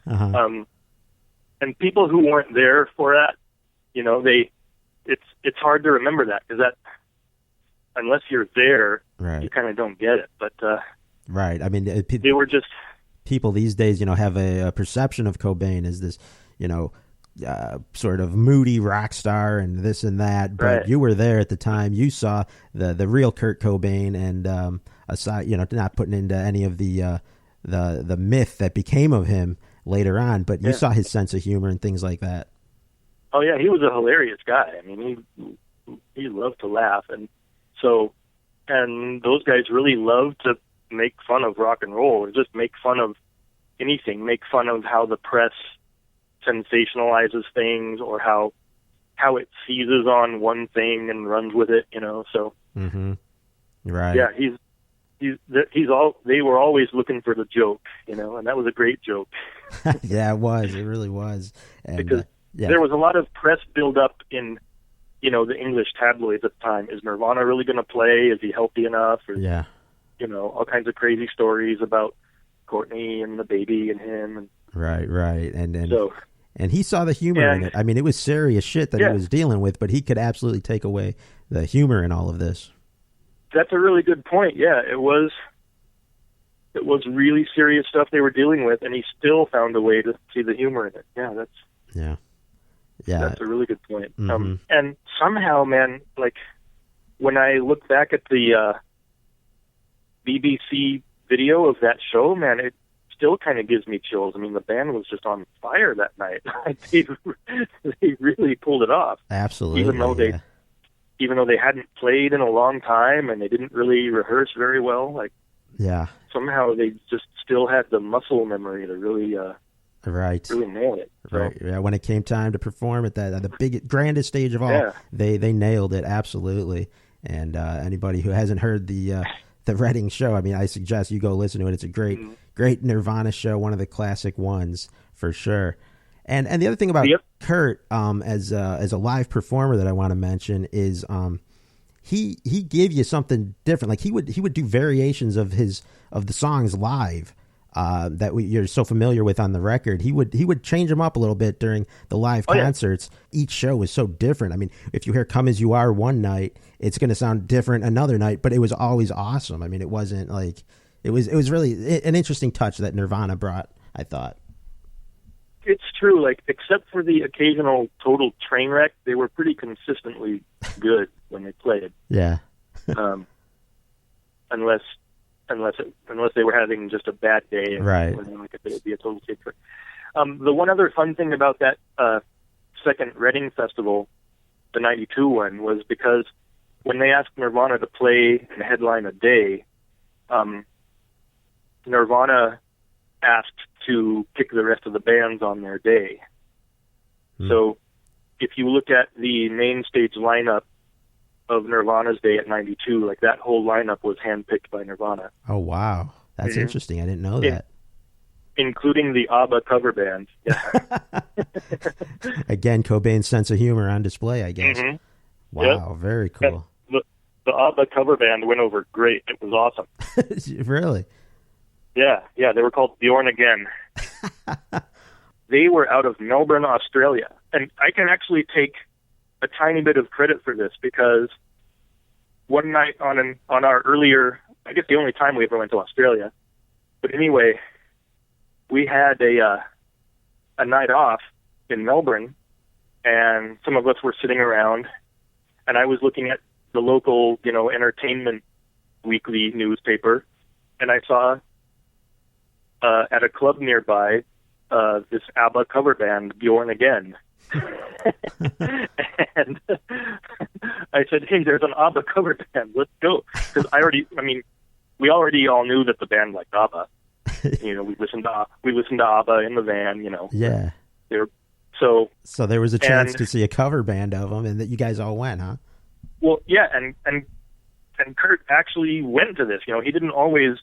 And people who weren't there for that, it's hard to remember that because that unless you're there, you kind of don't get it. But right, I mean, they were just people these days. Have a perception of Cobain as this, sort of moody rock star and this and that, but you were there at the time. You saw the real Kurt Cobain, and aside, not putting into any of the myth that became of him. later on, but you saw his sense of humor and things like that. Oh yeah, he was a hilarious guy. I mean, he loved to laugh, and those guys really loved to make fun of rock and roll, or just make fun of anything, make fun of how the press sensationalizes things, or how it seizes on one thing and runs with it, so. Mm-hmm. Right. Yeah, they were always looking for the joke, and that was a great joke. Yeah, it was. It really was. And, because there was a lot of press build-up in, the English tabloids at the time. Is Nirvana really going to play? Is he healthy enough? Or, all kinds of crazy stories about Courtney and the baby and him. And, right. And he saw the humor in it. I mean, it was serious shit that he was dealing with, but he could absolutely take away the humor in all of this. That's a really good point. Yeah, it was really serious stuff they were dealing with, and he still found a way to see the humor in it. Yeah, that's a really good point. Mm-hmm. And somehow, man, like when I look back at the BBC video of that show, man, it still kind of gives me chills. I mean, the band was just on fire that night. They really pulled it off. Absolutely, even though they hadn't played in a long time and they didn't really rehearse very well, somehow they just still had the muscle memory to really really nail it. So. Right. Yeah. When it came time to perform at the biggest, grandest stage of all, they nailed it absolutely. And anybody who hasn't heard the Reading show, I mean, I suggest you go listen to it. It's a great Nirvana show, one of the classic ones for sure. And the other thing about Kurt, as a live performer that I want to mention is he gave you something different. Like he would do variations of the songs live that you're so familiar with on the record. He would change them up a little bit during the live concerts. Each show was so different. I mean, if you hear "Come As You Are" one night, it's going to sound different another night, but it was always awesome. I mean, it wasn't like it was really an interesting touch that Nirvana brought, I thought. It's true. Like, except for the occasional total train wreck, they were pretty consistently good when they played. Yeah. Unless they were having just a bad day, right? Like, it would be a total train wreck. The one other fun thing about that second Reading festival, the '92 one, was because when they asked Nirvana to play and headline a day, Nirvana asked to pick the rest of the bands on their day. So if you look at the main stage lineup of Nirvana's day at '92, like that whole lineup was handpicked by Nirvana. Oh, wow. That's interesting. I didn't know that. Including the ABBA cover band. Yeah. Again, Cobain's sense of humor on display, I guess. Mm-hmm. Wow, very cool. The ABBA cover band went over great. It was awesome. Really? Yeah, they were called Björn Again. They were out of Melbourne, Australia. And I can actually take a tiny bit of credit for this because one night on our earlier, I guess the only time we ever went to Australia, but anyway, we had a night off in Melbourne, and some of us were sitting around, and I was looking at the local, entertainment weekly newspaper, and I saw at a club nearby this ABBA cover band, Björn Again. And I said, "Hey, there's an ABBA cover band. Let's go." Because we already all knew that the band liked ABBA. We listened to ABBA in the van. Yeah. So there was a chance to see a cover band of them, and that you guys all went, huh? Well, yeah, and Kurt actually went to this. He didn't always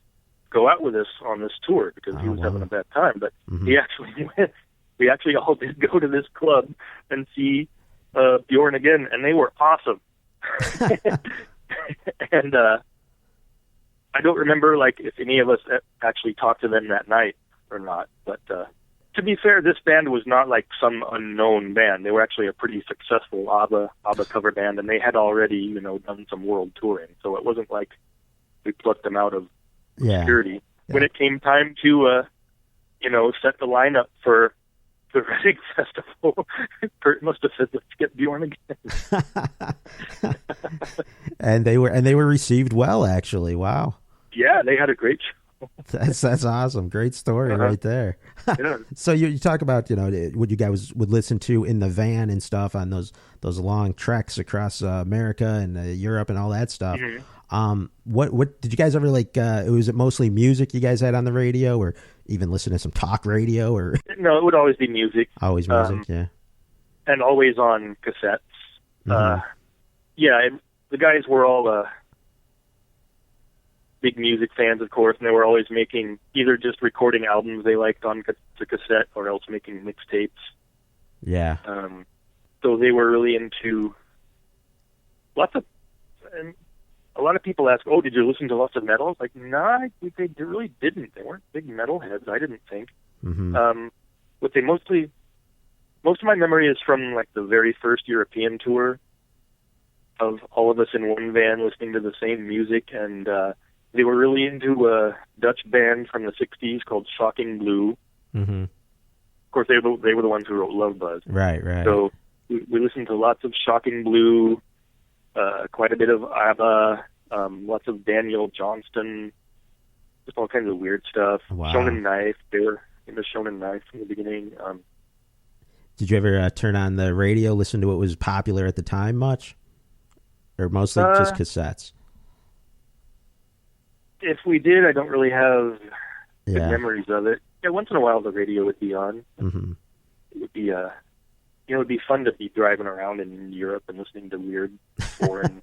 go out with us on this tour because he was having a bad time, but he actually went. We actually all did go to this club and see Björn Again, and they were awesome. And I don't remember if any of us actually talked to them that night or not. But to be fair, this band was not like some unknown band. They were actually a pretty successful ABBA cover band, and they had already done some world touring. So it wasn't like we plucked them out of obscurity. Yeah. When it came time to set the lineup for the Reading Festival, Kurt must have said, "Let's get Björn Again." and they were received well, actually. Wow. Yeah, they had a great show. That's awesome. Great story right there. Yeah. So you talk about, what you guys would listen to in the van and stuff on those long treks across America and Europe and all that stuff. Mm-hmm. What did you guys ever like? Was it mostly music you guys had on the radio, or even listen to some talk radio? Or no, it would always be music. Always music, yeah. And always on cassettes. Mm-hmm. The guys were all big music fans, of course, and they were always making either just recording albums they liked on the cassette, or else making mixtapes. Yeah. So they were really into and a lot of people ask, "Oh, did you listen to lots of metal?" It's like, nah, they really didn't. They weren't big metalheads, I didn't think. Mm-hmm. What they most of my memory is from like the very first European tour, of all of us in one van listening to the same music, and they were really into a Dutch band from the 60s called Shocking Blue. Mm-hmm. Of course, they were the ones who wrote Love Buzz. Right. So we listened to lots of Shocking Blue, quite a bit of ABBA, lots of Daniel Johnston, just all kinds of weird stuff. Wow. Shonen Knife, they were into Shonen Knife from the beginning. Did you ever turn on the radio, listen to what was popular at the time much? Or mostly just cassettes? If we did, I don't really have good memories of it. Yeah, once in a while the radio would be on. Mm-hmm. It would be, it'd be fun to be driving around in Europe and listening to weird foreign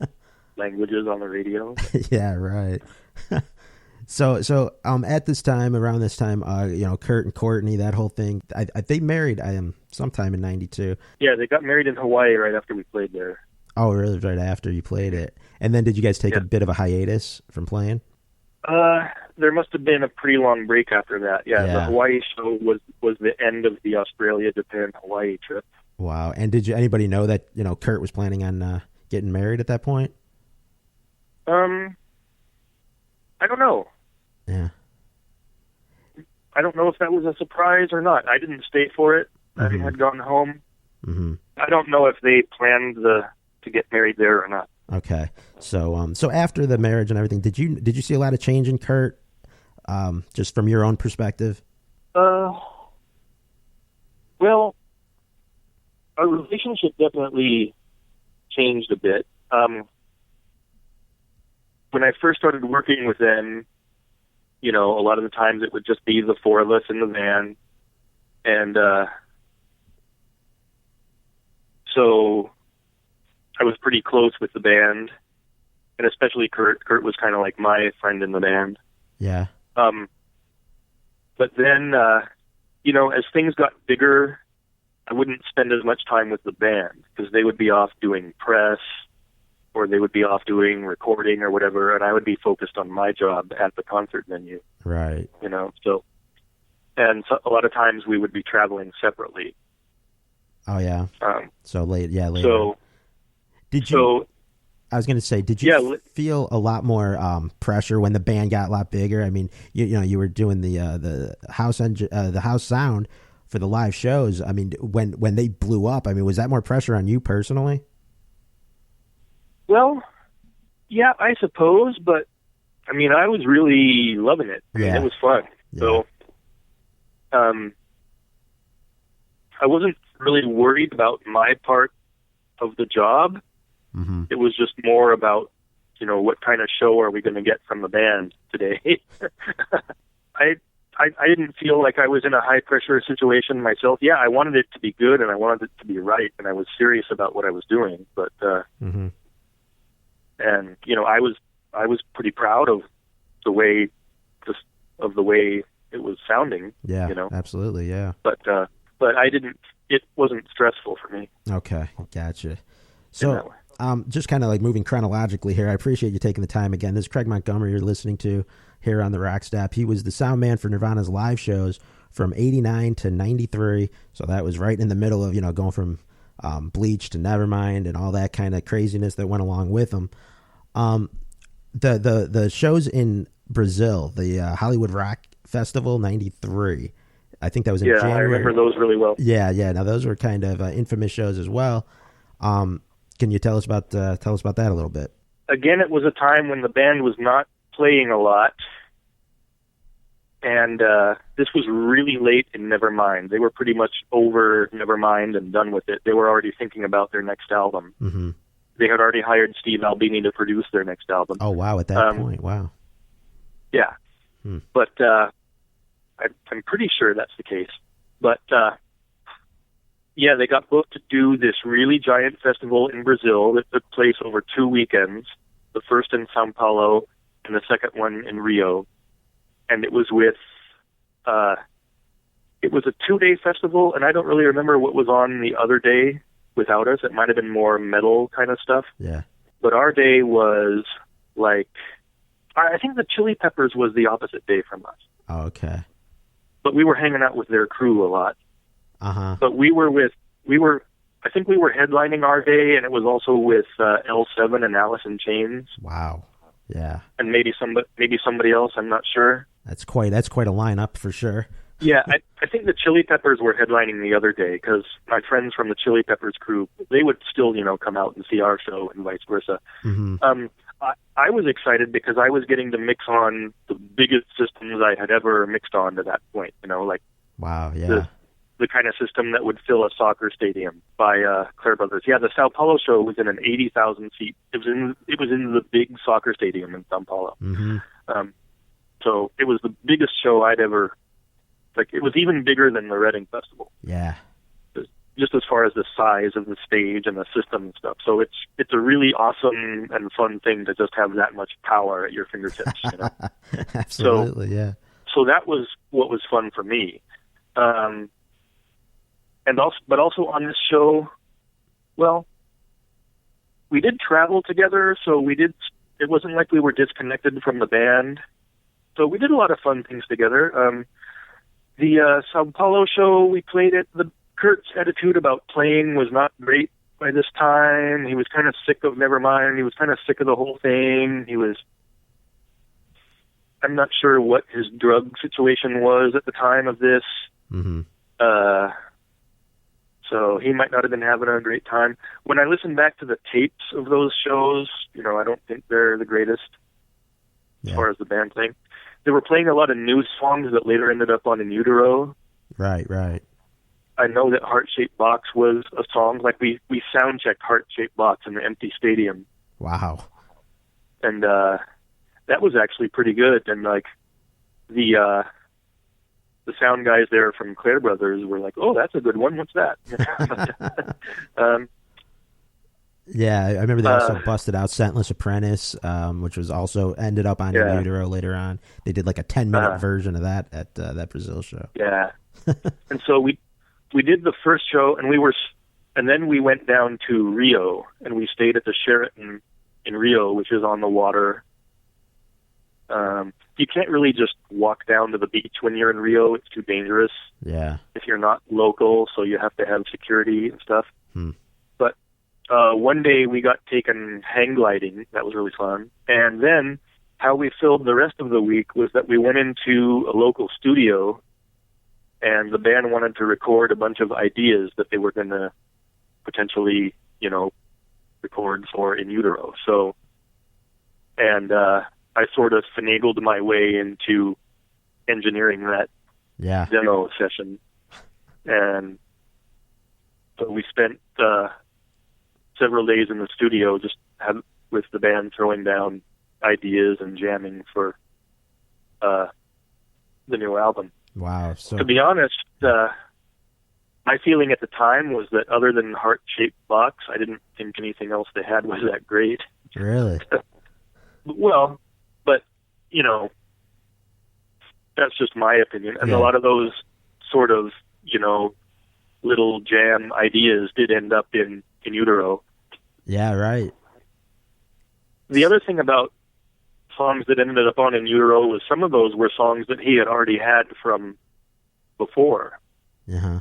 languages on the radio. Yeah, right. So at this time, around this time, Kurt and Courtney, that whole thing, they married sometime in 92. Yeah, they got married in Hawaii right after we played there. Oh, really? Right after you played it. And then did you guys take a bit of a hiatus from playing? There must have been a pretty long break after that. Yeah. The Hawaii show was the end of the Australia, Japan, Hawaii trip. Wow. And did anybody know that, Kurt was planning on getting married at that point? I don't know. Yeah. I don't know if that was a surprise or not. I didn't stay for it. Mm-hmm. I had gone home. Mm-hmm. I don't know if they planned to get married there or not. Okay. So after the marriage and everything, did you see a lot of change in Kurt, just from your own perspective? Well, our relationship definitely changed a bit. When I first started working with them, a lot of the times it would just be the four of us in the van, and so I was pretty close with the band, and especially Kurt. Kurt was kind of like my friend in the band. Yeah. But then, as things got bigger, I wouldn't spend as much time with the band because they would be off doing press, or they would be off doing recording or whatever, and I would be focused on my job at the concert venue. Right. So a lot of times we would be traveling separately. Oh, yeah. So later. So, I was going to say, did you feel a lot more pressure when the band got a lot bigger? I mean, you were doing the house sound for the live shows. I mean, when they blew up, I mean, was that more pressure on you personally? Well, yeah, I suppose, but I mean, I was really loving it. I mean, it was fun. Yeah. So, I wasn't really worried about my part of the job. Mm-hmm. It was just more about, what kind of show are we going to get from the band today? I didn't feel like I was in a high pressure situation myself. Yeah, I wanted it to be good and I wanted it to be right, and I was serious about what I was doing. But mm-hmm. And I was pretty proud of the way it was sounding. Yeah, absolutely, yeah. But I didn't. It wasn't stressful for me. Okay, gotcha. So, just kind of like moving chronologically here. I appreciate you taking the time again. This is Craig Montgomery you're listening to here on the RockStop. He was the sound man for Nirvana's live shows from '89 to '93. So that was right in the middle of going from Bleach to Nevermind and all that kind of craziness that went along with them. The shows in Brazil, the Hollywood Rock Festival '93. I think that was in January. I remember those really well. Yeah. Now those were kind of infamous shows as well. Can you tell us about that a little bit? Again, it was a time when the band was not playing a lot, And this was really late in Nevermind. They were pretty much over Nevermind and done with it. They were already thinking about their next album. Mm-hmm. They had already hired Steve Albini to produce their next album. Oh, wow, at that point, wow. Yeah. But I'm pretty sure that's the case. But, yeah, they got booked to do this really giant festival in Brazil that took place over 2 weekends, the first in Sao Paulo and the second one in Rio. And it was with, it was a 2-day festival, and I don't really remember what was on the other day without us. It might have been more metal kind of stuff. Yeah. But our day was like, I think the Chili Peppers was the opposite day from us. Oh, okay. But we were hanging out with their crew a lot. Uh-huh. But I think we were headlining our day, and it was also with L7 and Alice in Chains. Wow. Yeah. And maybe somebody else, I'm not sure. That's quite a lineup for sure. Yeah, I think the Chili Peppers were headlining the other day because my friends from the Chili Peppers crew, they would still, come out and see our show and vice versa. Mm-hmm. I was excited because I was getting to mix on the biggest systems I had ever mixed on to that point, like wow, yeah. The kind of system that would fill a soccer stadium by Clare Brothers. Yeah, the Sao Paulo show was in an 80,000 seat. It was in the big soccer stadium in Sao Paulo. Mm-hmm. So it was the biggest show I'd ever. It was even bigger than the Reading Festival. Yeah. Just as far as the size of the stage and the system and stuff. So it's a really awesome and fun thing to just have that much power at your fingertips. Absolutely, yeah. So that was what was fun for me. But also on this show, well, we did travel together, so it wasn't like we were disconnected from the band. So we did a lot of fun things together. The Sao Paulo show, we played it. Kurt's attitude about playing was not great by this time. He was kind of sick of Nevermind. He was kind of sick of the whole thing. I'm not sure what his drug situation was at the time of this. Mm-hmm. So he might not have been having a great time. When I listen back to the tapes of those shows, I don't think they're the greatest as far as the band playing. They were playing a lot of new songs that later ended up on In Utero. Right. I know that Heart Shaped Box was a song. We sound checked Heart Shaped Box in the empty stadium. Wow. And that was actually pretty good. And the sound guys there from Clare Brothers were like, "Oh, that's a good one. What's that?" Yeah, I remember they also busted out Scentless Apprentice, which was also ended up on In Utero later on. They did a 10-minute version of that at that Brazil show. Yeah. And so we did the first show, and then we went down to Rio, and we stayed at the Sheraton in Rio, which is on the water. You can't really just walk down to the beach when you're in Rio. It's too dangerous. Yeah. If you're not local, so you have to have security and stuff. But one day we got taken hang gliding. That was really fun. And then how we filled the rest of the week was that we went into a local studio, and the band wanted to record a bunch of ideas that they were going to potentially, record for In Utero. So, and I sort of finagled my way into engineering that demo session. And so we spent several days in the studio just with the band throwing down ideas and jamming for the new album. Wow. So to be honest, my feeling at the time was that other than Heart Shaped Box, I didn't think anything else they had was that great. Really? Well, but, that's just my opinion. And a lot of those sort of, little jam ideas did end up in Utero. Yeah, right. The other thing about songs that ended up on In Utero was some of those were songs that he had already had from before. Uh-huh.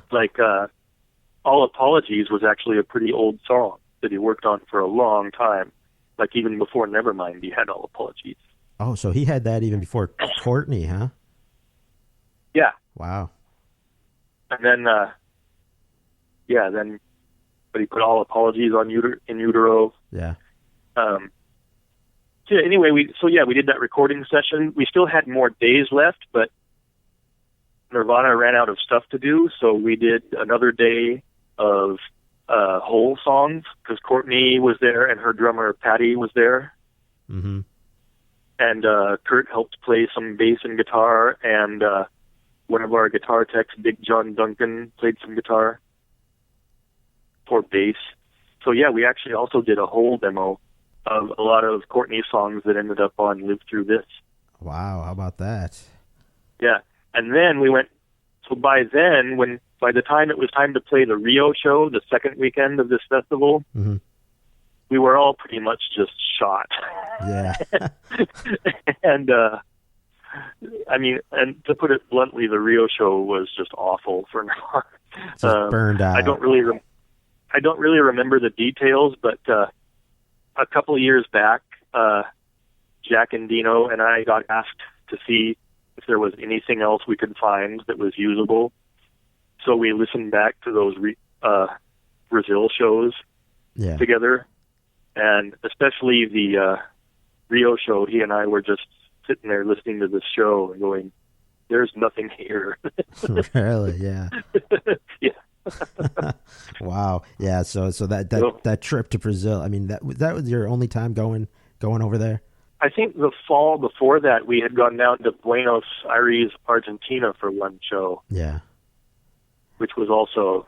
All Apologies was actually a pretty old song that he worked on for a long time. Even before Nevermind, he had All Apologies. Oh, so he had that even before Courtney, huh? Yeah. Wow. And then, but he put All Apologies on In Utero. Yeah. So anyway, we did that recording session. We still had more days left, but Nirvana ran out of stuff to do, so we did another day of whole songs, because Courtney was there and her drummer Patty was there. Mm-hmm. And Kurt helped play some bass and guitar, and one of our guitar techs, Big John Duncan, played some guitar for bass. So yeah, we actually also did a whole demo of a lot of Courtney's songs that ended up on Live Through This. Wow, how about that? Yeah, and then we went, so by the time it was time to play the Rio show, the second weekend of this festival, mm-hmm. we were all pretty much just shot. Yeah. And, I mean, and to put it bluntly, the Rio show was just awful for now. Just burned out. I don't really remember the details, but a couple of years back, Jack and Dino and I got asked to see if there was anything else we could find that was usable. So we listened back to those Brazil shows together, and especially the Rio show. He and I were just sitting there listening to this show and going, "There's nothing here." Really? Yeah. Yeah. Wow. Yeah. So that trip to Brazil. I mean, that was your only time going over there? I think the fall before that, we had gone down to Buenos Aires, Argentina for one show. Yeah. Which was also,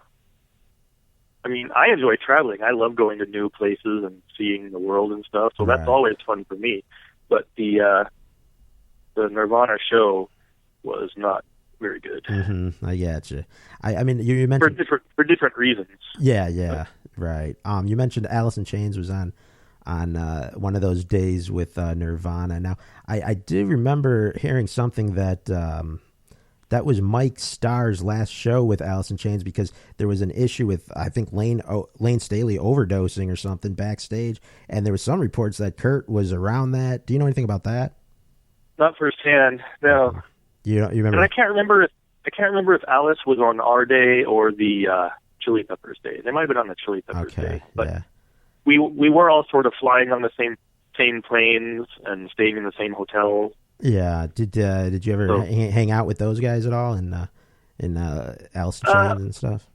I mean, I enjoy traveling. I love going to new places and seeing the world and stuff. So that's always fun for me. But the Nirvana show was not very good. Mm-hmm. I gotcha. I mean, you mentioned for different reasons. Yeah, right. You mentioned Alice in Chains was on one of those days with Nirvana. Now, I do remember hearing something that that was Mike Starr's last show with Alice in Chains, because there was an issue with, I think, Lane Staley overdosing or something backstage, and there was some reports that Kurt was around that. Do you know anything about that? Not firsthand, no. You remember? And I can't remember if Alice was on our day or the Chili Peppers day. They might have been on the Chili Peppers day, but yeah. we were all sort of flying on the same planes and staying in the same hotels. Yeah. Did you ever hang out with those guys at all in Alice in Chains and stuff?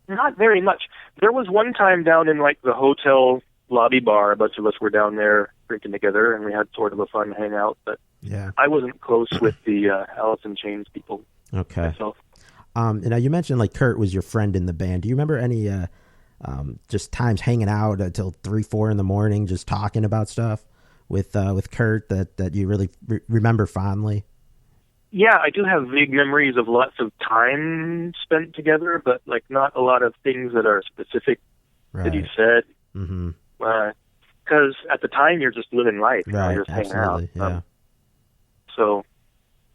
Not very much. There was one time down in like the hotel lobby bar, a bunch of us were down there drinking together, and we had sort of a fun hangout. But yeah, I wasn't close with the Alice in Chains people. Okay. Myself. Now you mentioned like Kurt was your friend in the band. Do you remember any just times hanging out until 3-4 in the morning, just talking about stuff with Kurt that you really remember fondly? Yeah, I do have vague memories of lots of time spent together, but like not a lot of things that are specific that he said. Mm-hmm. Because at the time you're just living life, right? You're just hanging out. Yeah.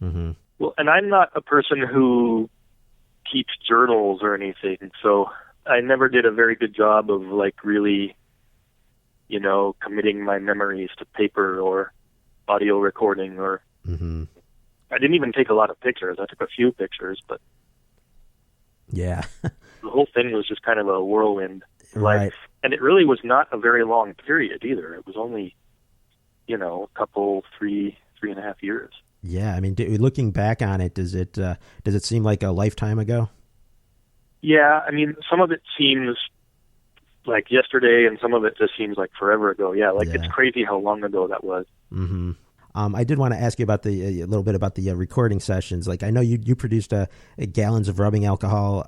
Mm-hmm. Well, and I'm not a person who keeps journals or anything, so I never did a very good job of like really, committing my memories to paper or audio recording or. Mm-hmm. I didn't even take a lot of pictures. I took a few pictures, but yeah, the whole thing was just kind of a whirlwind. Right. And it really was not a very long period either. It was only, a couple, 3.5 years. Yeah, I mean, looking back on it, does it seem like a lifetime ago? Yeah, I mean, some of it seems like yesterday, and some of it just seems like forever ago. Yeah, it's crazy how long ago that was. Mm-hmm. I did want to ask you about a little bit about the recording sessions. Like, I know you produced gallons of rubbing alcohol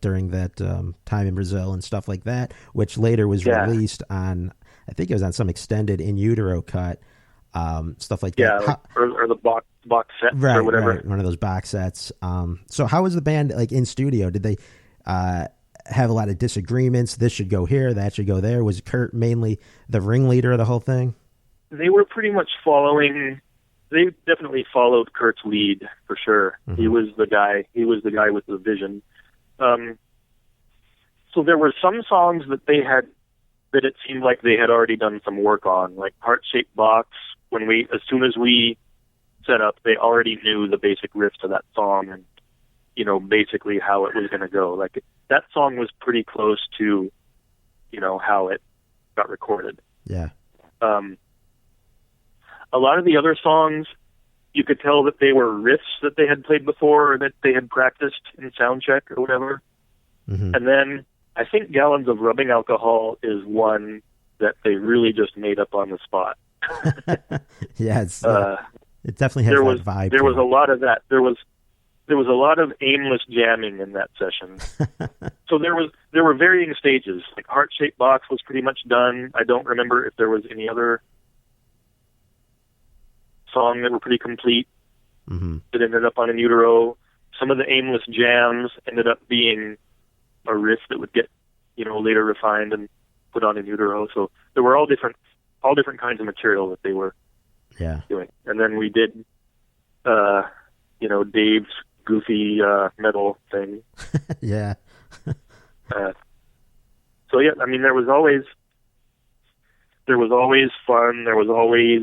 during that time in Brazil and stuff like that, which later was released on, I think it was on some extended In Utero cut, stuff like that. Yeah, or the box set or whatever. Right, one of those box sets. So how was the band like in studio? Did they have a lot of disagreements? This should go here, that should go there. Was Kurt mainly the ringleader of the whole thing? They were pretty much they definitely followed Kurt's lead for sure. Mm-hmm. He was the guy with the vision. So there were some songs that they had that it seemed like they had already done some work on, like Heart-Shaped Box. As soon as we set up, they already knew the basic riffs to that song and, basically how it was going to go. Like that song was pretty close to, how it got recorded. Yeah. A lot of the other songs, you could tell that they were riffs that they had played before or that they had practiced in sound check or whatever. Mm-hmm. And then I think Gallons of Rubbing Alcohol is one that they really just made up on the spot. Yeah, it definitely has that vibe. There was a lot of that. There was a lot of aimless jamming in that session. So there were varying stages. Like Heart-Shaped Box was pretty much done. I don't remember if there was any other song that were pretty complete. Mm-hmm. That ended up on In Utero. Some of the aimless jams ended up being a riff that would get, later refined and put on In Utero. So there were all different kinds of material that they were doing. And then we did, Dave's goofy metal thing. Yeah. So yeah, I mean, there was always fun. There was always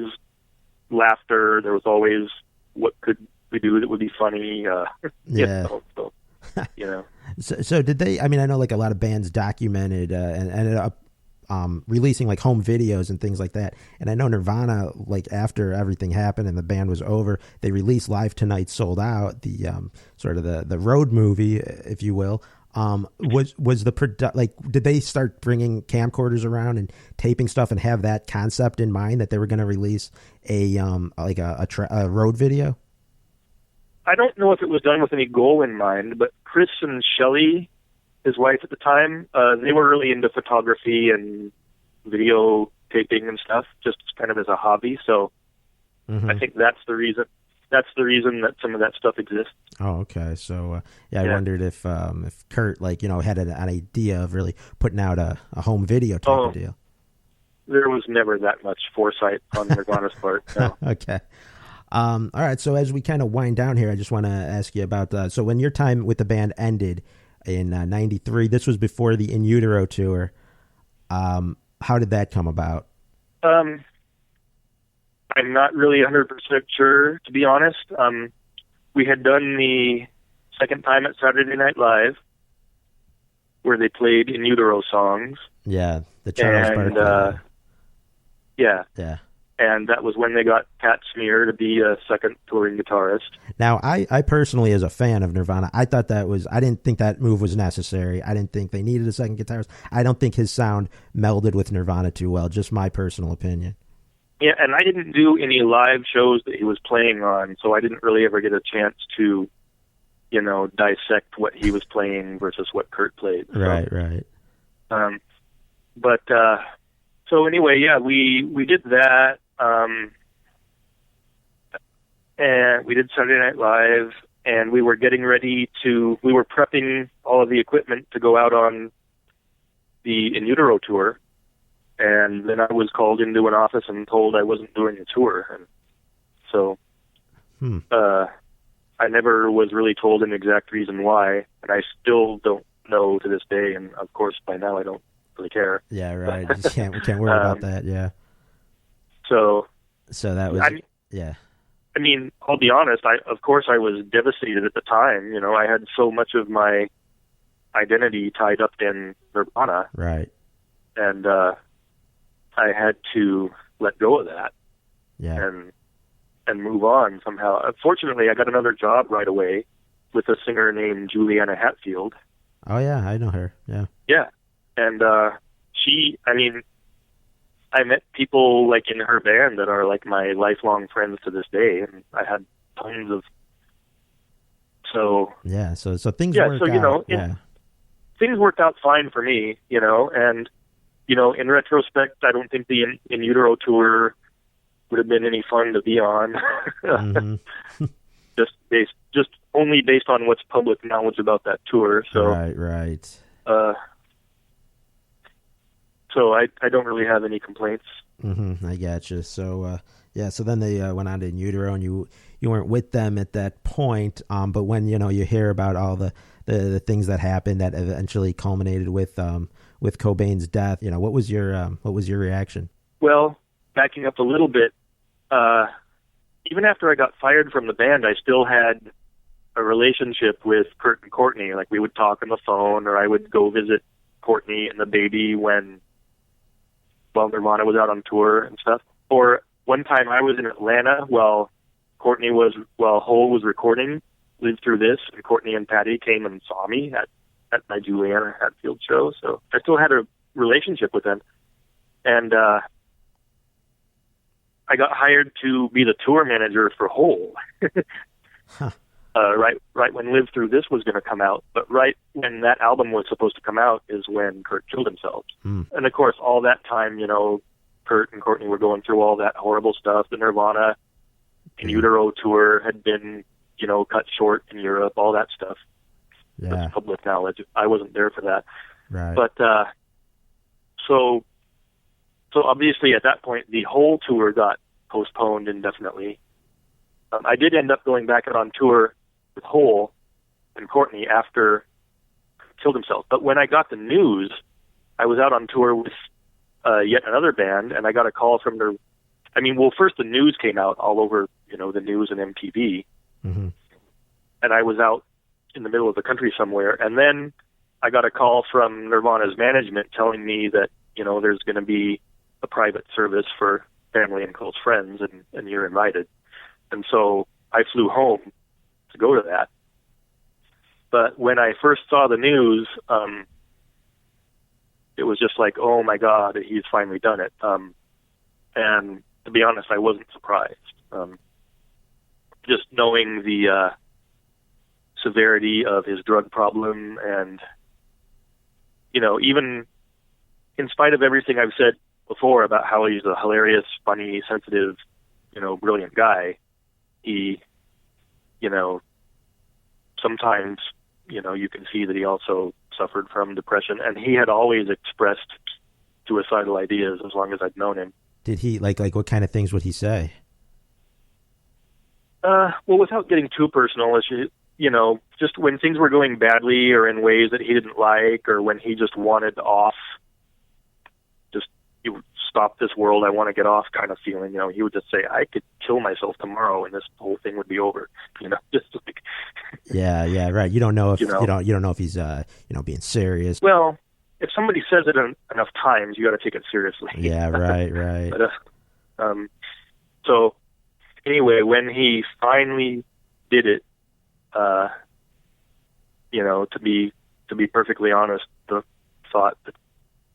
laughter. There was always what could we do that would be funny. Yeah. So. So did they? I mean, I know like a lot of bands documented and ended up releasing like home videos and things like that. And I know Nirvana, like after everything happened and the band was over, they released Live Tonight Sold Out, the sort of the road movie, if you will. Was the did they start bringing camcorders around and taping stuff and have that concept in mind that they were going to release a road video? I don't know if it was done with any goal in mind, but Chris and Shelley, his wife at the time, they were really into photography and video taping and stuff, just kind of as a hobby. So mm-hmm. I think that's the reason. That's the reason that some of that stuff exists. Oh, okay. So I wondered if Kurt had an idea of really putting out a home video type of deal. There was never that much foresight on Nirvana's part. No. Okay. All right. So as we kind of wind down here, I just want to ask you about so when your time with the band ended in '93, this was before the In Utero tour. How did that come about? I'm not really 100% sure, to be honest. We had done the second time at Saturday Night Live, where they played In Utero songs. Yeah, the Charles Barkley. Yeah. Yeah. And that was when they got Pat Smear to be a second touring guitarist. Now, I personally, as a fan of Nirvana, I didn't think that move was necessary. I didn't think they needed a second guitarist. I don't think his sound melded with Nirvana too well, just my personal opinion. Yeah, and I didn't do any live shows that he was playing on, so I didn't really ever get a chance to, dissect what he was playing versus what Kurt played. So, right. So anyway, yeah, we did that. And we did Saturday Night Live, and we were getting ready we were prepping all of the equipment to go out on the In Utero tour. And then I was called into an office and told I wasn't doing the tour. And so I never was really told an exact reason why, and I still don't know to this day. And of course, by now I don't really care. Yeah, right. We can't worry about that. Yeah. So that was yeah. I mean, I'll be honest. Of course I was devastated at the time. I had so much of my identity tied up in Nirvana. Right. And I had to let go of that. Yeah. And move on somehow. Fortunately, I got another job right away with a singer named Juliana Hatfield. Oh yeah, I know her. Yeah. Yeah. And I met people like in her band that are like my lifelong friends to this day, and I had tons of. So yeah, so things worked out. Things worked out fine for me, and in retrospect, I don't think the In Utero tour would have been any fun to be on. Mm-hmm. just only based on what's public knowledge about that tour. So right. So I don't really have any complaints. Mm-hmm, I gotcha. So so then they went on to In Utero, and you weren't with them at that point. But when you hear about all the things that happened that eventually culminated with Cobain's death, what was your reaction? Well, backing up a little bit, even after I got fired from the band, I still had a relationship with Kurt and Courtney. Like we would talk on the phone, or I would go visit Courtney and the baby while Nirvana was out on tour and stuff. Or one time I was in Atlanta while Hole was recording Live Through This, and Courtney and Patty came and saw me at my Juliana Hatfield show. So I still had a relationship with them. And I got hired to be the tour manager for Hole. Huh. Right when Live Through This was going to come out, but right when that album was supposed to come out is when Kurt killed himself. And of course, all that time, Kurt and Courtney were going through all that horrible stuff. The Nirvana In Utero tour had been, cut short in Europe, all that stuff. Yeah. That's public knowledge. I wasn't there for that. Right. But, so obviously at that point, the whole tour got postponed indefinitely. I did end up going back out on tour with Hole and Courtney after he killed himself. But when I got the news, I was out on tour with yet another band, and I got a call from their... first the news came out all over, the news and MTV. Mm-hmm. And I was out in the middle of the country somewhere. And then I got a call from Nirvana's management telling me that, there's going to be a private service for family and close friends, and you're invited. And so I flew home to go to that. But when I first saw the news, it was just like, oh my God, he's finally done it. And to be honest, I wasn't surprised. Just knowing the severity of his drug problem, and, even in spite of everything I've said before about how he's a hilarious, funny, sensitive, brilliant guy, he, sometimes, you can see that he also suffered from depression, and he had always expressed suicidal ideas as long as I'd known him. Did he, like what kind of things would he say? Well, without getting too personal, just when things were going badly or in ways that he didn't like, or when he just wanted off, you stop this world, I want to get off kind of feeling, he would just say, I could kill myself tomorrow and this whole thing would be over, just like. Yeah, right. You don't know if, you don't know if he's, being serious. Well, if somebody says it enough times, you got to take it seriously. Yeah, right. But, so anyway, when he finally did it, to be perfectly honest, the thought that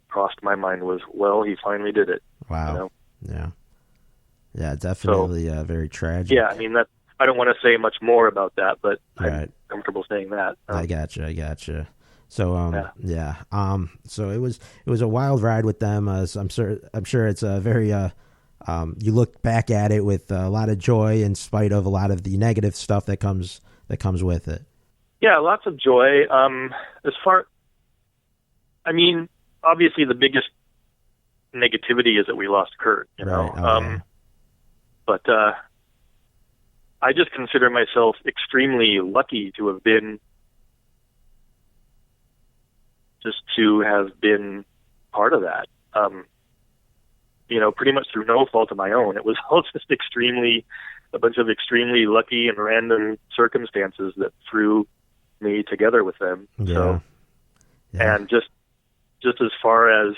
crossed my mind was, well, he finally did it. Wow. Yeah, definitely very tragic. Yeah, I don't want to say much more about that, but right. I'm comfortable saying that. I gotcha. So yeah. So it was a wild ride with them. So I'm sure it's a very you look back at it with a lot of joy in spite of a lot of the negative stuff that comes with it. Yeah, lots of joy. Obviously the biggest negativity is that we lost Kurt, Right. But I just consider myself extremely lucky to have been part of that. Pretty much through no fault of my own. It was all just a bunch of extremely lucky and random circumstances that threw me together with them. Yeah. So, and just as far as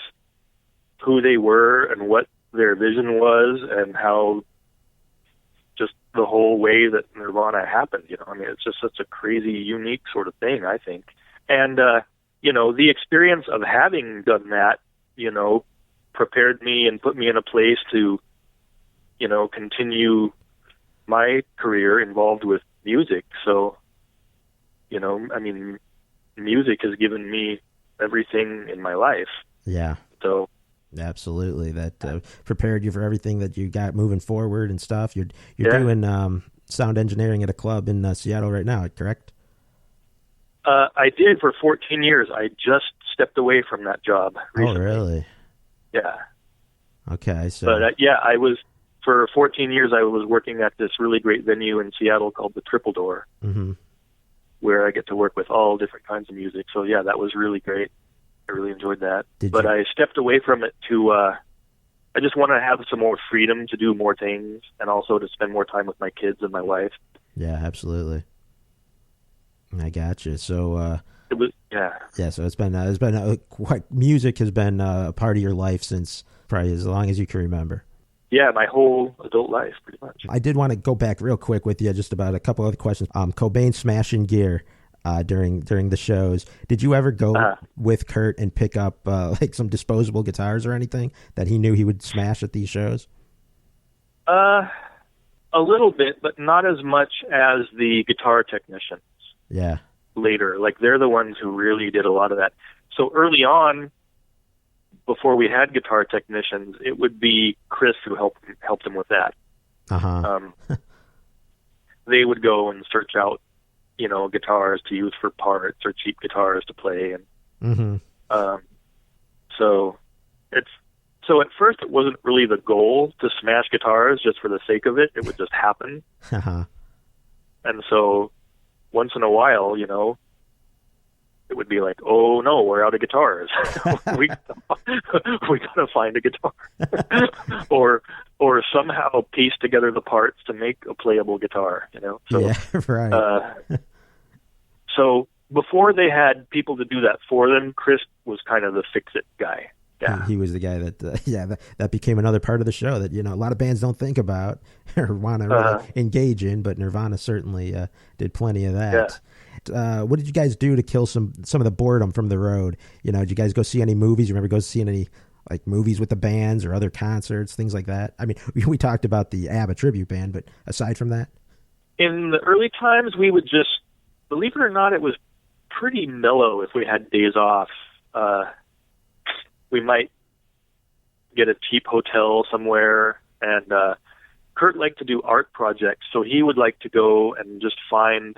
who they were and what their vision was and how just the whole way that Nirvana happened, it's just such a crazy, unique sort of thing, I think. And, the experience of having done that, prepared me and put me in a place to, continue my career involved with music. So, music has given me everything in my life. Yeah. So absolutely, that prepared you for everything that you got moving forward and stuff. You're doing sound engineering at a club in Seattle right now, correct? I did for 14 years. I just stepped away from that job recently. Oh, really? Yeah. Okay. So, but I was for 14 years. I was working at this really great venue in Seattle called the Triple Door. Mm-hmm. Where I get to work with all different kinds of music. So yeah, that was really great. I really enjoyed that. I stepped away from it to, I just want to have some more freedom to do more things and also to spend more time with my kids and my wife. Yeah, absolutely. I gotcha. So, it was, yeah. Yeah. So it's been quite, music has been a part of your life since probably as long as you can remember. yeah, my whole adult life, pretty much. I did want to go back real quick with you just about a couple other questions. Cobain smashing gear during the shows. Did you ever go with Kurt and pick up like some disposable guitars or anything that he knew he would smash at these shows? A little bit, but not as much as the guitar technicians. Yeah. Later, like they're the ones who really did a lot of that. So early on, before we had guitar technicians, it would be Chris who helped him with that. They would go and search out, guitars to use for parts or cheap guitars to play, and so at first it wasn't really the goal to smash guitars just for the sake of it. It would just happen, and so once in a while, it would be like, oh no, we're out of guitars. we gotta find a guitar, or somehow piece together the parts to make a playable guitar. So, yeah, right. So before they had people to do that for them, Chris was kind of the fix-it guy. Yeah, he was the guy that that became another part of the show that a lot of bands don't think about or want to really engage in, but Nirvana certainly did plenty of that. Yeah. What did you guys do to kill some of the boredom from the road? Did you guys go see any movies? You remember go seeing any like movies with the bands or other concerts, things like that? I mean, we talked about the ABBA tribute band, but aside from that, in the early times, we would just, believe it or not, it was pretty mellow. If we had days off, we might get a cheap hotel somewhere, and Kurt liked to do art projects, so he would like to go and just find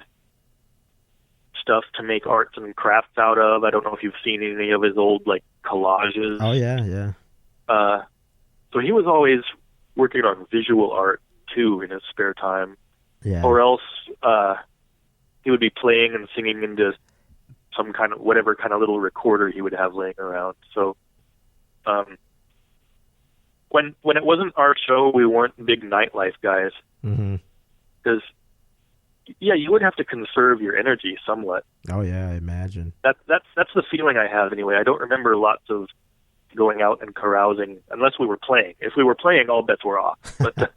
stuff to make arts and crafts out of. I don't know if you've seen any of his old like collages. Oh yeah. So he was always working on visual art too in his spare time. Yeah. Or else he would be playing and singing into some kind of whatever kind of little recorder he would have laying around. So when it wasn't our show, we weren't big nightlife guys. Because you would have to conserve your energy somewhat. Oh yeah, I imagine. That's the feeling I have anyway. I don't remember lots of going out and carousing unless we were playing. If we were playing, all bets were off. But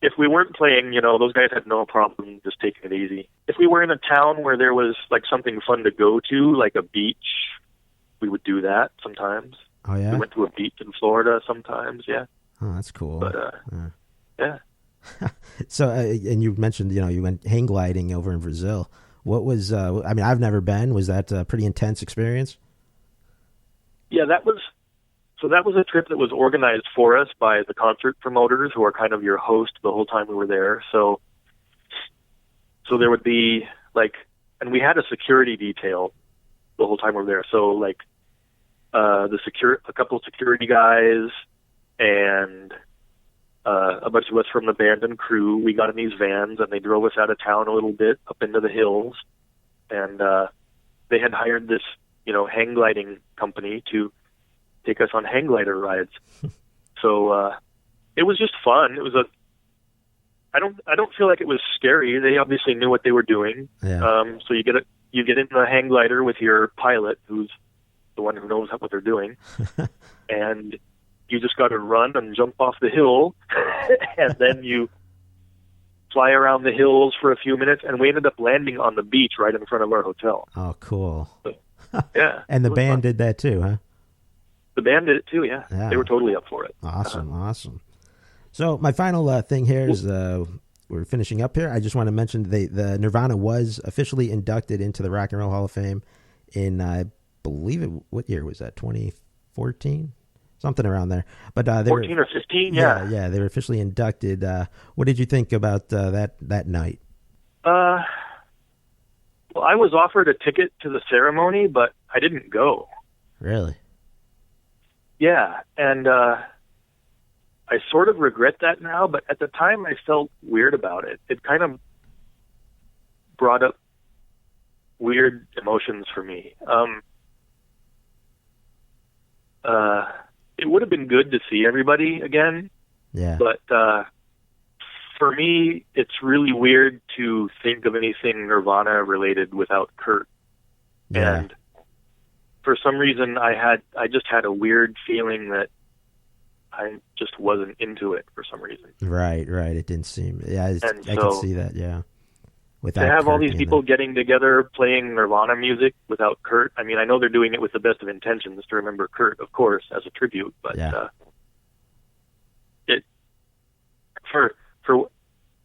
if we weren't playing, those guys had no problem just taking it easy. If we were in a town where there was like something fun to go to, like a beach, we would do that sometimes. Oh yeah. We went to a beach in Florida sometimes. Yeah. Oh, that's cool. But yeah. So, and you mentioned, you went hang gliding over in Brazil. What was, I've never been. Was that a pretty intense experience? Yeah, that was a trip that was organized for us by the concert promoters, who are kind of your host the whole time we were there. So there would be and we had a security detail the whole time we were there. So like, a couple of security guys and a bunch of us from the band and crew, we got in these vans and they drove us out of town a little bit up into the hills, and they had hired this hang gliding company to take us on hang glider rides. So it was just fun. It was I don't feel like it was scary. They obviously knew what they were doing. Yeah. So you get in the hang glider with your pilot, who's the one who knows what they're doing, and you just got to run and jump off the hill, and then you fly around the hills for a few minutes, and we ended up landing on the beach right in front of our hotel. Oh, cool. So, yeah. And the band did that too, huh? The band did it too, yeah. They were totally up for it. Awesome. So my final thing here is we're finishing up here. I just want to mention the Nirvana was officially inducted into the Rock and Roll Hall of Fame in, I believe what year was that? 2014? Something around there. But 14 or 15, yeah. Yeah, they were officially inducted. What did you think about that night? Well, I was offered a ticket to the ceremony, but I didn't go. Really? Yeah, and I sort of regret that now, but at the time I felt weird about it. It kind of brought up weird emotions for me. It would have been good to see everybody again. Yeah. But for me, it's really weird to think of anything Nirvana related without Kurt. Yeah. And for some reason, I just had a weird feeling that I just wasn't into it for some reason. Right. It didn't seem. Yeah, I so, can see that. Yeah. Without to have Kurt all these people getting together playing Nirvana music without Kurt, I mean, I know they're doing it with the best of intentions to remember Kurt, of course, as a tribute, but it for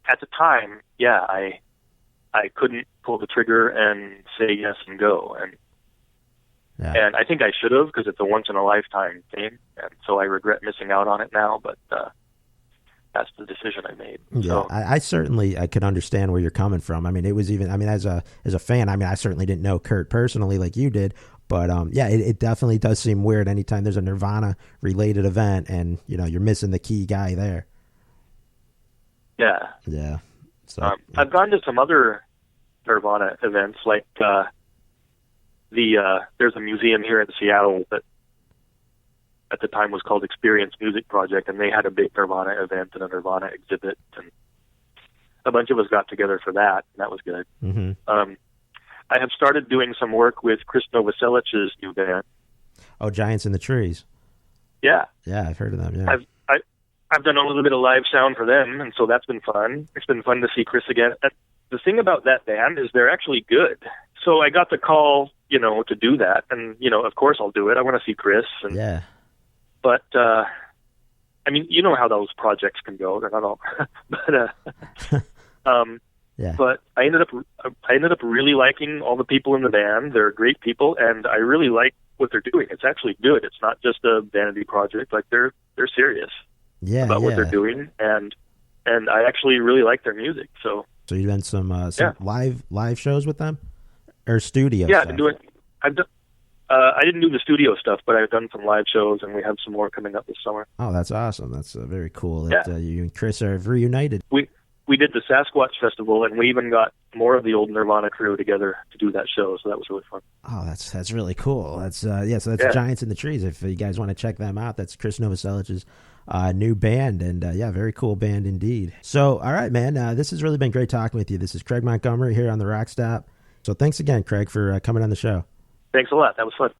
at the time, I couldn't pull the trigger and say yes and go, and I think I should have, because it's a once in a lifetime thing, and so I regret missing out on it now, but that's the decision I made. Yeah, so, I certainly could understand where you're coming from. I mean, it was even, I mean, as a fan, I mean, I certainly didn't know Kurt personally like you did, but it definitely does seem weird anytime there's a Nirvana related event and, you know, you're missing the key guy there. Yeah. Yeah. So I've gone to some other Nirvana events, like there's a museum here in Seattle that at the time was called Experience Music Project, and they had a big Nirvana event and a Nirvana exhibit, and a bunch of us got together for that, and that was good. Mm-hmm. I have started doing some work with Chris Novoselic's new band. Oh, Giants in the Trees. Yeah. Yeah, I've heard of them, yeah. I've done a little bit of live sound for them, and so that's been fun. It's been fun to see Chris again. The thing about that band is they're actually good. So I got the call, you know, to do that, and, you know, of course I'll do it. I want to see Chris. And, yeah. But, I mean, you know how those projects can go. They're not all, yeah. But I ended up really liking all the people in the band. They're great people, and I really like what they're doing. It's actually good. It's not just a vanity project. Like, they're serious about what they're doing, and I actually really like their music. So you've done some live shows with them, or studio? Yeah, stuff? I've done. I didn't do the studio stuff, but I've done some live shows, and we have some more coming up this summer. Oh, that's awesome. That's very cool that you and Chris are reunited. We did the Sasquatch Festival, and we even got more of the old Nirvana crew together to do that show, so that was really fun. Oh, that's really cool. That's so that's Giants in the Trees. If you guys want to check them out, that's Chris Novoselic's new band, and very cool band indeed. So, all right, man, this has really been great talking with you. This is Craig Montgomery here on the RockStop. So thanks again, Craig, for coming on the show. Thanks a lot. That was fun.